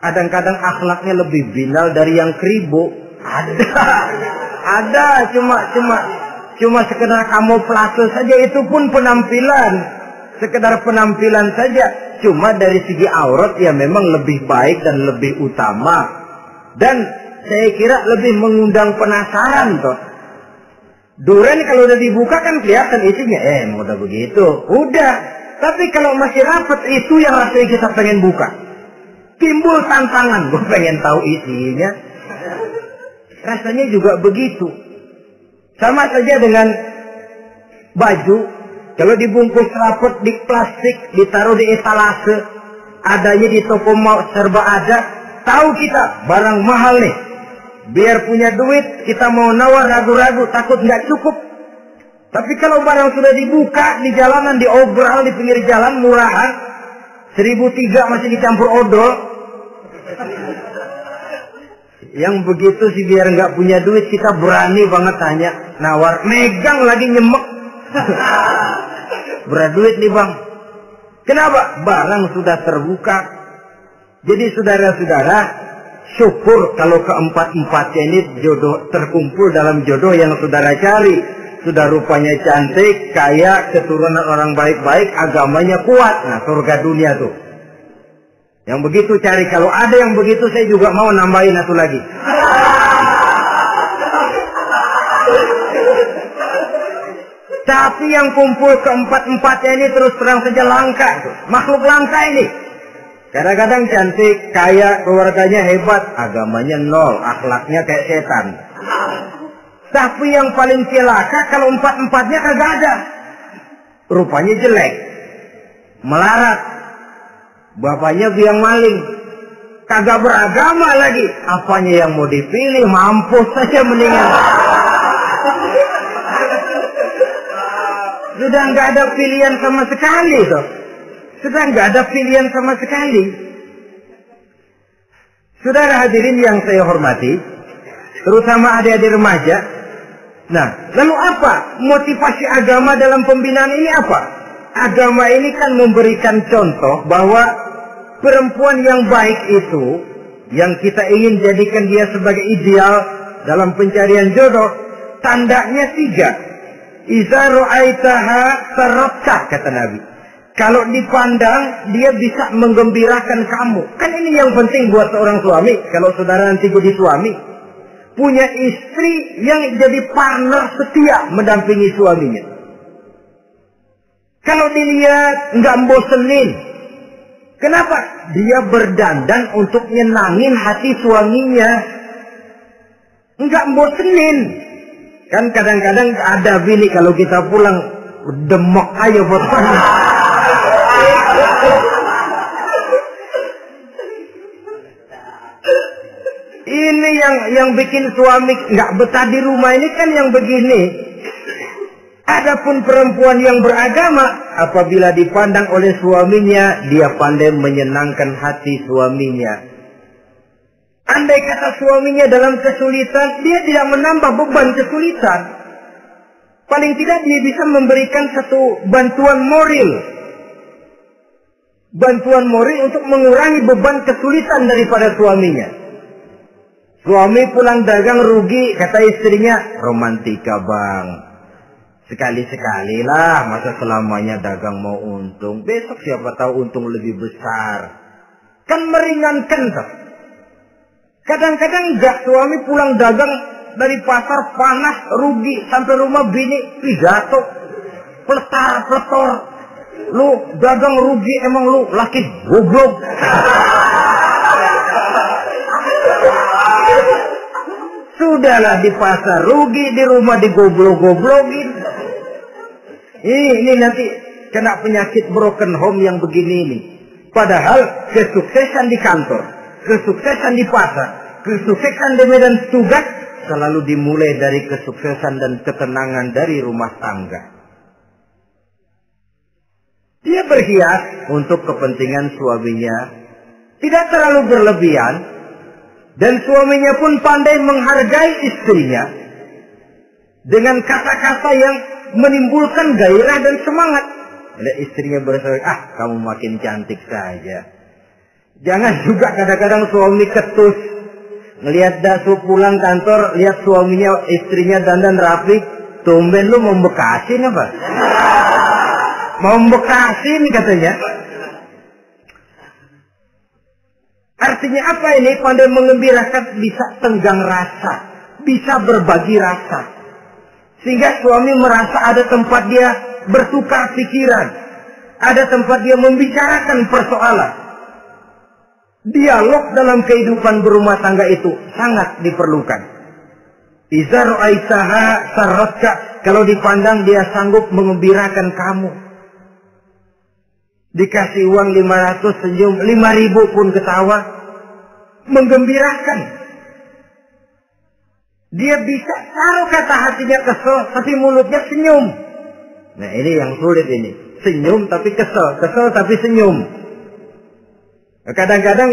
kadang-kadang akhlaknya lebih binal dari yang kribo. Ada cuma sekedar kamuflase saja, itu pun penampilan. Sekedar penampilan saja. Cuma dari segi aurat ya memang lebih baik dan lebih utama. Dan saya kira lebih mengundang penasaran toh. Duren kalau udah dibuka kan kelihatan isinya. Udah begitu. Udah. Tapi kalau masih rapat, itu yang rasanya kita pengen buka. Timbul tantangan. Gue pengen tahu isinya. Rasanya juga begitu. Sama saja dengan baju. Kalau dibungkus rapat di plastik, ditaruh di etalase. Adanya di toko serba ada. Tahu kita barang mahal nih. Biar punya duit, kita mau nawar ragu-ragu, takut nggak cukup. Tapi kalau barang sudah dibuka di jalanan, diobral di pinggir jalan, murahan, 1.003 masih dicampur odol. Yang begitu sih biar nggak punya duit, kita berani banget tanya, nawar, megang lagi nyemek. Berat duit nih bang. Kenapa? Barang sudah terbuka. Jadi saudara-saudara, syukur kalau keempat-empatnya ini jodoh terkumpul dalam jodoh yang saudara cari. Sudah rupanya cantik, kaya, keturunan orang baik-baik, agamanya kuat. Nah, surga dunia tuh. Yang begitu cari. Kalau ada yang begitu, saya juga mau nambahin satu lagi. Tapi yang kumpul keempat-empatnya ini terus terang saja langka. Makhluk langka ini. Kadang-kadang cantik, kaya, keluarganya hebat, agamanya nol, akhlaknya kayak setan. Tapi yang paling celaka kalau empat-empatnya kagak ada. Rupanya jelek, melarat, bapaknya biang maling, kagak beragama lagi. Apanya yang mau dipilih, mampus saja mendingan. Sudah nggak ada pilihan sama sekali toh. Sudah nggak ada pilihan sama sekali. Saudara hadirin yang saya hormati, terutama adik-adik remaja. Nah, lalu apa motivasi agama dalam pembinaan ini apa? Agama ini kan memberikan contoh bahwa perempuan yang baik itu, yang kita ingin jadikan dia sebagai ideal dalam pencarian jodoh, tandanya 3. Iza ra'aitaha sarabta, kata Nabi. Kalau dipandang, dia bisa menggembirakan kamu. Kan ini yang penting buat seorang suami. Kalau saudara nanti jadi suami, punya istri yang jadi partner setia mendampingi suaminya. Kalau dilihat, nggak bosenin. Kenapa? Dia berdandan untuk nyenangin hati suaminya. Enggak bosenin. Kan kadang-kadang ada bini kalau kita pulang demok aja fotonya. Ini yang bikin suami nggak betah di rumah ini kan yang begini. Adapun perempuan yang beragama, apabila dipandang oleh suaminya, dia pandai menyenangkan hati suaminya. Andai kata suaminya dalam kesulitan, dia tidak menambah beban kesulitan. Paling tidak dia bisa memberikan satu bantuan moral. Bantuan moral untuk mengurangi beban kesulitan daripada suaminya. Suami pulang dagang rugi, kata istrinya, romantika bang. Sekali-sekali lah, masa selamanya dagang mau untung. Besok siapa tahu untung lebih besar. Kan meringankan toh. Kadang-kadang enggak, suami pulang dagang dari pasar panas, rugi, sampai rumah bini pidato, pletar-pletor. Lu dagang rugi, emang lu laki goblok. Sudahlah di pasar rugi, di rumah digoblok-goblokin. Ini nanti kena penyakit broken home yang begini ini. Padahal kesuksesan di kantor, kesuksesan di pasar, kesuksesan di medan tugas selalu dimulai dari kesuksesan dan ketenangan dari rumah tangga. Dia berhias untuk kepentingan suaminya, tidak terlalu berlebihan, dan suaminya pun pandai menghargai istrinya dengan kata-kata yang menimbulkan gairah dan semangat. Istrinya berkata, kamu makin cantik saja. Jangan juga kadang-kadang suami ketus. Ngelihat dasu pulang kantor, lihat suaminya, istrinya dandan rapi. Tumben lu membekasin apa? Membekasin katanya. Artinya apa ini? Pandai mengembirakan, bisa tenggang rasa, bisa berbagi rasa. Sehingga suami merasa ada tempat dia bertukar pikiran, ada tempat dia membicarakan persoalan. Dialog dalam kehidupan berumah tangga itu sangat diperlukan. Iza ra'aitaha sarratka, kalau dipandang dia sanggup mengembirakan kamu. Dikasih uang 500 senyum, 5.000 pun ketawa, menggembirakan. Dia bisa taruh kata hatinya kesel, tapi mulutnya senyum. Nah ini yang sulit ini. Senyum tapi kesel, kesel tapi senyum. Kadang-kadang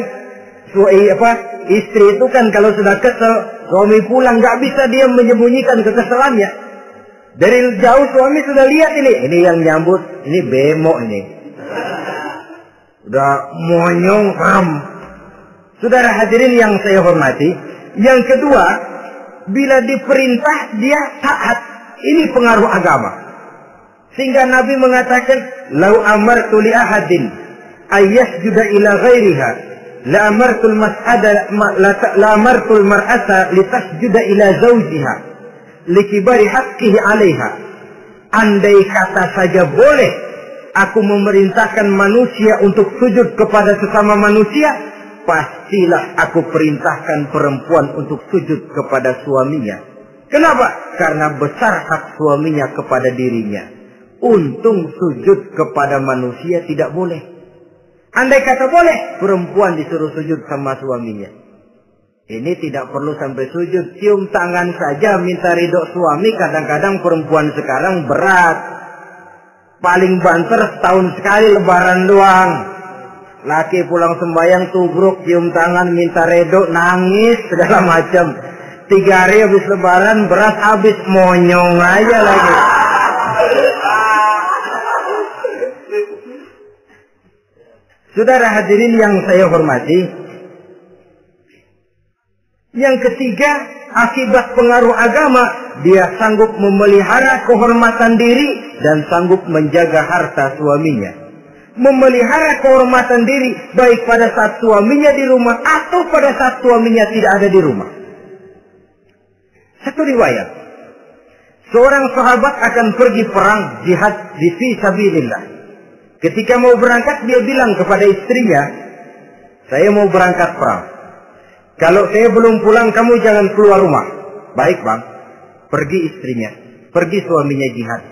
istri itu kan kalau sudah kesel, suami pulang nggak bisa dia menyembunyikan kekesalannya. Dari jauh suami sudah lihat ini yang nyambut, ini bemo ini. Udah monyong ram. Saudara hadirin yang saya hormati, yang kedua, bila diperintah dia taat. Ini pengaruh agama. Sehingga Nabi mengatakan, "Lau amartu li ahadin ayyasjuda ila ghairiha, la amartul mar'ata litasjuda ila zawjiha, likibari haqqihi 'alaiha." Andai kata saja boleh aku memerintahkan manusia untuk sujud kepada sesama manusia, pastilah aku perintahkan perempuan untuk sujud kepada suaminya. Kenapa? Karena besar hak suaminya kepada dirinya. Untung sujud kepada manusia tidak boleh. Andai kata boleh, perempuan disuruh sujud sama suaminya. Ini tidak perlu sampai sujud, cium tangan saja minta ridho suami. Kadang-kadang perempuan sekarang berat. Paling banter setahun sekali lebaran doang. Laki pulang sembahyang tubruk, cium tangan, minta redo, nangis, segala macam. 3 hari habis lebaran, beras habis, monyong aja lagi. Saudara hadirin yang saya hormati, yang ketiga, akibat pengaruh agama, dia sanggup memelihara kehormatan diri dan sanggup menjaga harta suaminya. Memelihara kehormatan diri baik pada saat suaminya di rumah atau pada saat suaminya tidak ada di rumah. Satu riwayat, seorang sahabat akan pergi perang jihad di fi sabilillah. Ketika mau berangkat dia bilang kepada istrinya, saya mau berangkat perang. Kalau saya belum pulang kamu jangan keluar rumah. Baik bang. Pergi istrinya. Pergi suaminya jihad.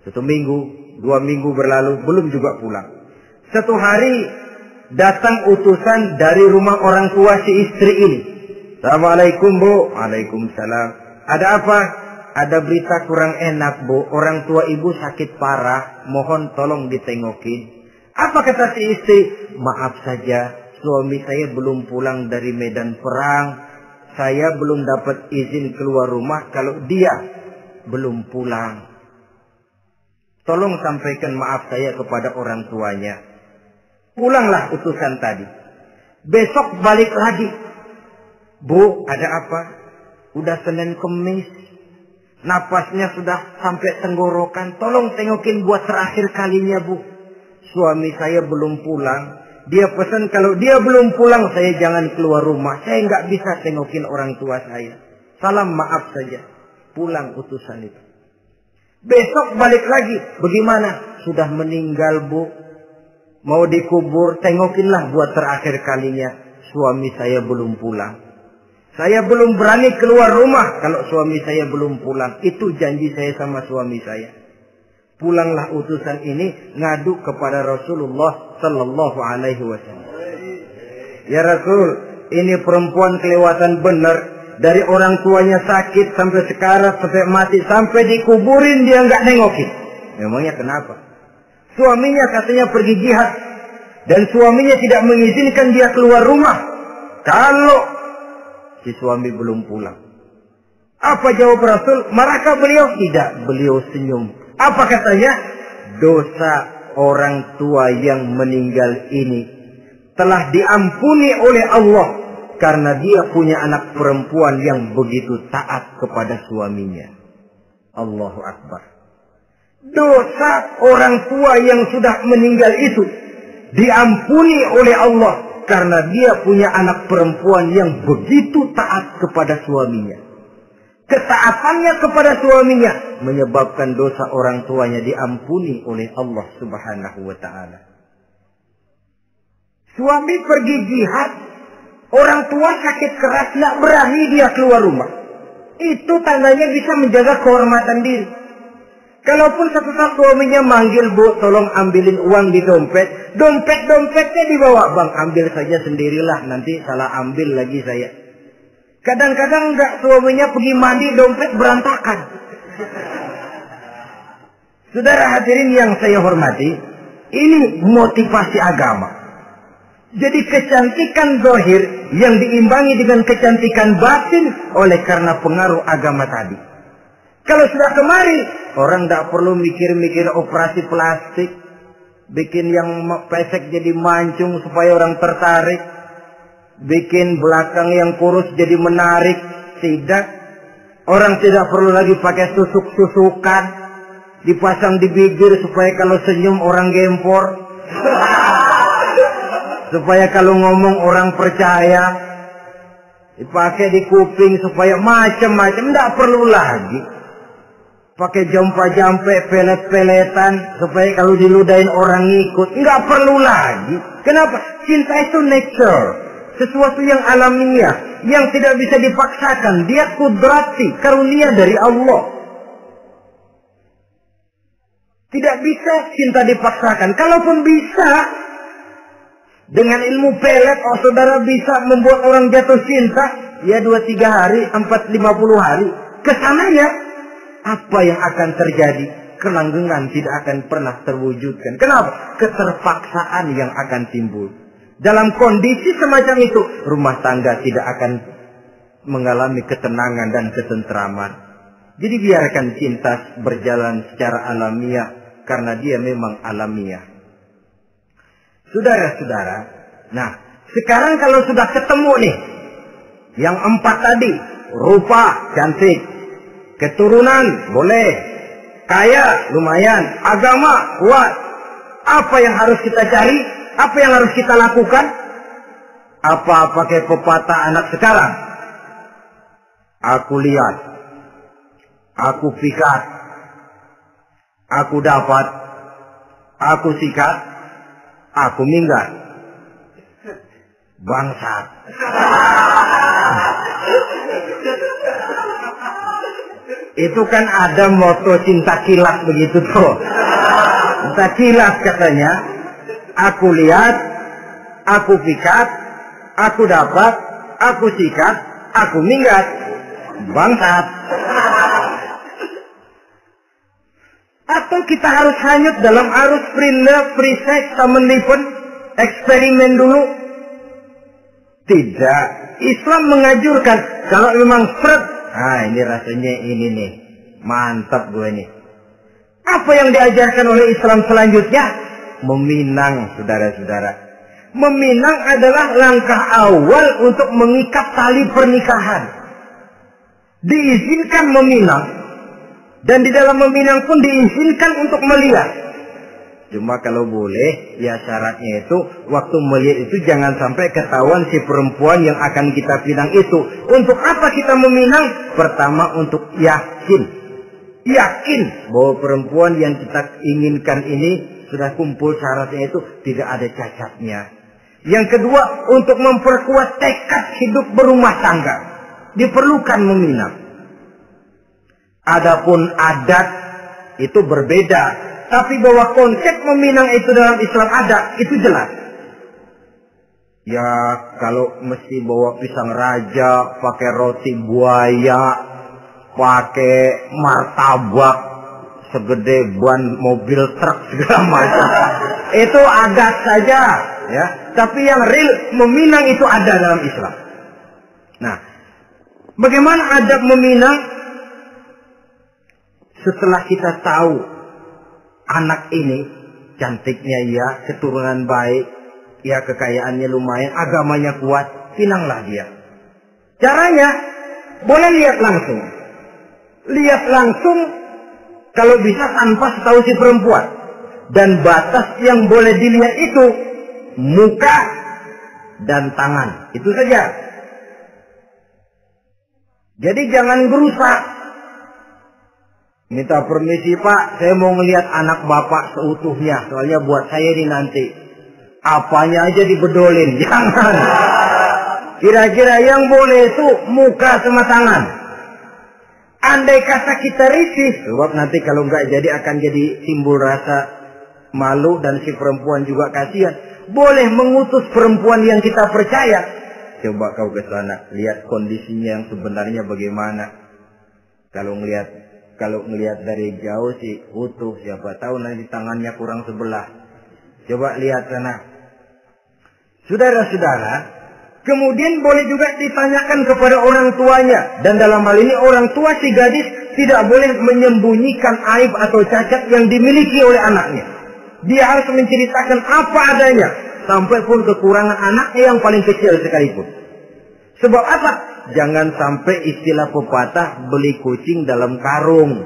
1 minggu, 2 minggu berlalu belum juga pulang. Satu hari datang utusan dari rumah orang tua si istri ini. Assalamualaikum bu. Waalaikumsalam. Ada apa? Ada berita kurang enak bu. Orang tua ibu sakit parah. Mohon tolong ditengokin. Apa kata si istri? Maaf saja, suami saya belum pulang dari medan perang. Saya belum dapat izin keluar rumah kalau dia belum pulang. Tolong sampaikan maaf saya kepada orang tuanya. Pulanglah utusan tadi. Besok balik lagi. Bu, ada apa? Udah Senin Kemis. Napasnya sudah sampai tenggorokan. Tolong tengokin buat terakhir kalinya bu. Suami saya belum pulang. Dia pesan kalau dia belum pulang saya jangan keluar rumah. Saya nggak bisa tengokin orang tua saya. Salam maaf saja. Pulang utusan itu. Besok balik lagi. Bagaimana? Sudah meninggal bu. Mau dikubur. Tengokinlah buat terakhir kalinya. Suami saya belum pulang. Saya belum berani keluar rumah kalau suami saya belum pulang. Itu janji saya sama suami saya. Pulanglah utusan ini ngadu kepada Rasulullah sallallahu alaihi wasallam. Ya Rasul, ini perempuan kelewatan benar. Dari orang tuanya sakit sampai sekarat, sampai mati, sampai dikuburin dia nggak nengokin. Memangnya kenapa? Suaminya katanya pergi jihad. Dan suaminya tidak mengizinkan dia keluar rumah. Kalau si suami belum pulang. Apa jawab Rasul? Marahkah beliau? Tidak, beliau senyum. Apa katanya? Dosa orang tua yang meninggal ini telah diampuni oleh Allah karena dia punya anak perempuan yang begitu taat kepada suaminya. Allahu Akbar. Dosa orang tua yang sudah meninggal itu diampuni oleh Allah karena dia punya anak perempuan yang begitu taat kepada suaminya. Ketaatannya kepada suaminya menyebabkan dosa orang tuanya diampuni oleh Allah Subhanahu wa ta'ala. Suami pergi jihad, orang tua sakit keras, tidak berani dia keluar rumah. Itu tandanya bisa menjaga kehormatan diri. Kalaupun satu saat suaminya manggil, bu, tolong ambilin uang di dompet. Dompetnya dibawa, bang, ambil saja sendirilah, nanti salah ambil lagi saya. Kadang-kadang enggak, suaminya pergi mandi, dompet berantakan. Saudara hadirin yang saya hormati, ini motivasi agama. Jadi kecantikan zahir yang diimbangi dengan kecantikan batin oleh karena pengaruh agama tadi. Kalau sudah kemari, orang tidak perlu mikir-mikir operasi plastik, bikin yang pesek jadi mancung supaya orang tertarik. Bikin belakang yang kurus jadi menarik. Tidak. Orang tidak perlu lagi pakai susuk-susukan. Dipasang di bibir supaya kalau senyum orang gempor. Supaya kalau ngomong orang percaya. Dipakai di kuping supaya macam-macam. Tidak perlu lagi. Pakai jampa-jampe, pelet-peletan. Supaya kalau diludahin orang ngikut. Tidak perlu lagi. Kenapa? Cinta itu nature. Sesuatu yang alamiah, yang tidak bisa dipaksakan. Dia kudrati, karunia dari Allah. Tidak bisa cinta dipaksakan. Kalaupun bisa, dengan ilmu pelet, oh saudara bisa membuat orang jatuh cinta, ya 2-3 hari, 4-50 hari. Kesananya, apa yang akan terjadi? Kelanggengan tidak akan pernah terwujudkan. Kenapa? Keterpaksaan yang akan timbul. Dalam kondisi semacam itu, rumah tangga tidak akan mengalami ketenangan dan ketentraman. Jadi biarkan cinta berjalan secara alamiah, karena dia memang alamiah. Saudara-saudara, nah sekarang kalau sudah ketemu nih, yang 4 tadi, rupa cantik, keturunan boleh, kaya lumayan, agama kuat. Apa yang harus kita cari? Apa yang harus kita lakukan? Apa pakai pepatah anak sekarang? Aku lihat, aku pikat, aku dapat, aku sikat, aku minggat. Bangsat. Itu kan ada moto cinta kilat begitu tuh. Cinta kilat katanya. Aku lihat, aku pikat, aku dapat, aku sikat, aku minggat. Bangsat. Atau kita harus hanyut dalam arus free love, free sex, sama event, eksperimen dulu? Tidak. Islam menganjurkan kalau memang seret, ini rasanya ini nih, mantap gue nih. Apa yang diajarkan oleh Islam selanjutnya? Meminang, saudara-saudara. Meminang adalah langkah awal untuk mengikat tali pernikahan. Diizinkan meminang. Dan di dalam meminang pun diizinkan untuk melihat. Cuma kalau boleh, ya syaratnya itu, waktu melihat itu jangan sampai ketahuan si perempuan yang akan kita pinang itu. Untuk apa kita meminang? Pertama, untuk yakin. Yakin bahwa perempuan yang kita inginkan ini sudah kumpul syaratnya itu, tidak ada cacatnya. Yang kedua, untuk memperkuat tekad hidup berumah tangga. Diperlukan meminang. Adapun adat itu berbeda. Tapi bahwa konsep meminang itu dalam Islam ada, itu jelas. Ya kalau mesti bawa pisang raja, pakai roti buaya, pakai martabak segede ban mobil truk segala macam. Itu adat saja, ya. Tapi yang real meminang itu ada dalam Islam. Nah, bagaimana adab meminang? Setelah kita tahu anak ini cantiknya ya, keturunan baik, ya kekayaannya lumayan, agamanya kuat, pinanglah dia. Caranya boleh lihat langsung. Lihat langsung kalau bisa tanpa setahu si perempuan. Dan batas yang boleh dilihat itu muka dan tangan. Itu saja. Jadi jangan berusaha. Minta permisi Pak, saya mau ngelihat anak Bapak seutuhnya. Soalnya buat saya ini nanti. Apanya aja dibedolin. Jangan. Kira-kira yang boleh itu muka sama tangan. Andai kata kita risih. Sebab nanti kalau nggak jadi akan jadi timbul rasa malu dan si perempuan juga kasihan. Boleh mengutus perempuan yang kita percaya. Coba kau ke sana. Lihat kondisinya yang sebenarnya bagaimana. Kalau ngelihat dari jauh sih utuh, siapa tahu nanti tangannya kurang sebelah. Coba lihat sana. Saudara-saudara, kemudian boleh juga ditanyakan kepada orang tuanya. Dan dalam hal ini orang tua si gadis tidak boleh menyembunyikan aib atau cacat yang dimiliki oleh anaknya. Dia harus menceritakan apa adanya. Sampai pun kekurangan anaknya yang paling kecil sekalipun. Sebab apa? Jangan sampai istilah pepatah beli kucing dalam karung.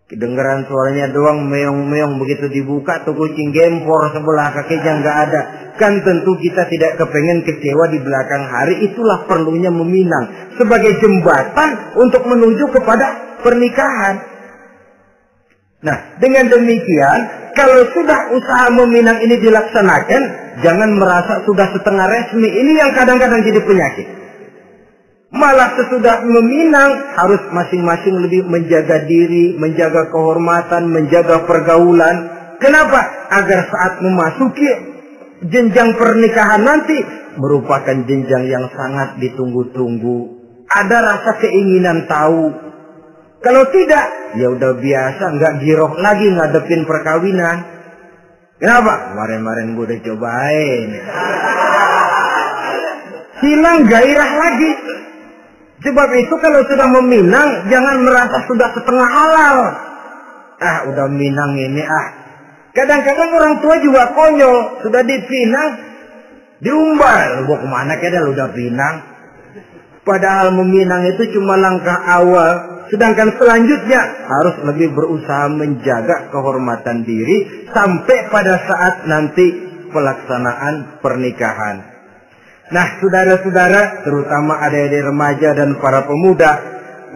Kedengaran suaranya doang meong-meong, begitu dibuka tuh kucing gempor sebelah kakinya nggak ada. Kan tentu kita tidak kepengen kecewa di belakang hari. Itulah perlunya meminang sebagai jembatan untuk menuju kepada pernikahan. Nah, dengan demikian, kalau sudah usaha meminang ini dilaksanakan, jangan merasa sudah setengah resmi. Ini yang kadang-kadang jadi penyakit. Malah sesudah meminang harus masing-masing lebih menjaga diri, menjaga kehormatan, menjaga pergaulan. Kenapa? Agar saat memasuki jenjang pernikahan nanti merupakan jenjang yang sangat ditunggu-tunggu. Ada rasa keinginan tahu. Kalau tidak, ya udah biasa, nggak giroh lagi ngadepin perkawinan. Kenapa? Kemarin-kemarin gue udah cobain. Hilang gairah lagi. Sebab itu kalau sudah meminang, jangan merasa sudah setengah halal. Udah minang ini Kadang-kadang orang tua juga konyol. Sudah dipinang, diumbar. Gua kemana kayaknya udah pinang. Padahal meminang itu cuma langkah awal. Sedangkan selanjutnya harus lebih berusaha menjaga kehormatan diri. Sampai pada saat nanti pelaksanaan pernikahan. Nah, saudara-saudara, terutama adik-adik remaja dan para pemuda,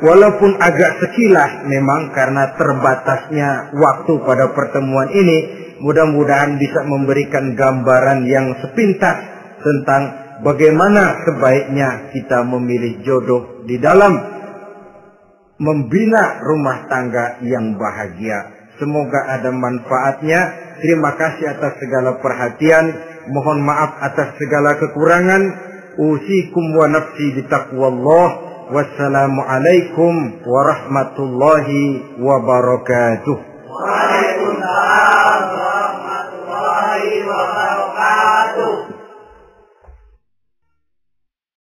walaupun agak sekilas memang karena terbatasnya waktu pada pertemuan ini, mudah-mudahan bisa memberikan gambaran yang sepintas tentang bagaimana sebaiknya kita memilih jodoh di dalam membina rumah tangga yang bahagia. Semoga ada manfaatnya. Terima kasih atas segala perhatian. Mohon maaf atas segala kekurangan. Usikum wa nafsi bitaqwallah. Wassalamualaikum warahmatullahi wabarakatuh. Waalaikumsalam warahmatullahi wabarakatuh.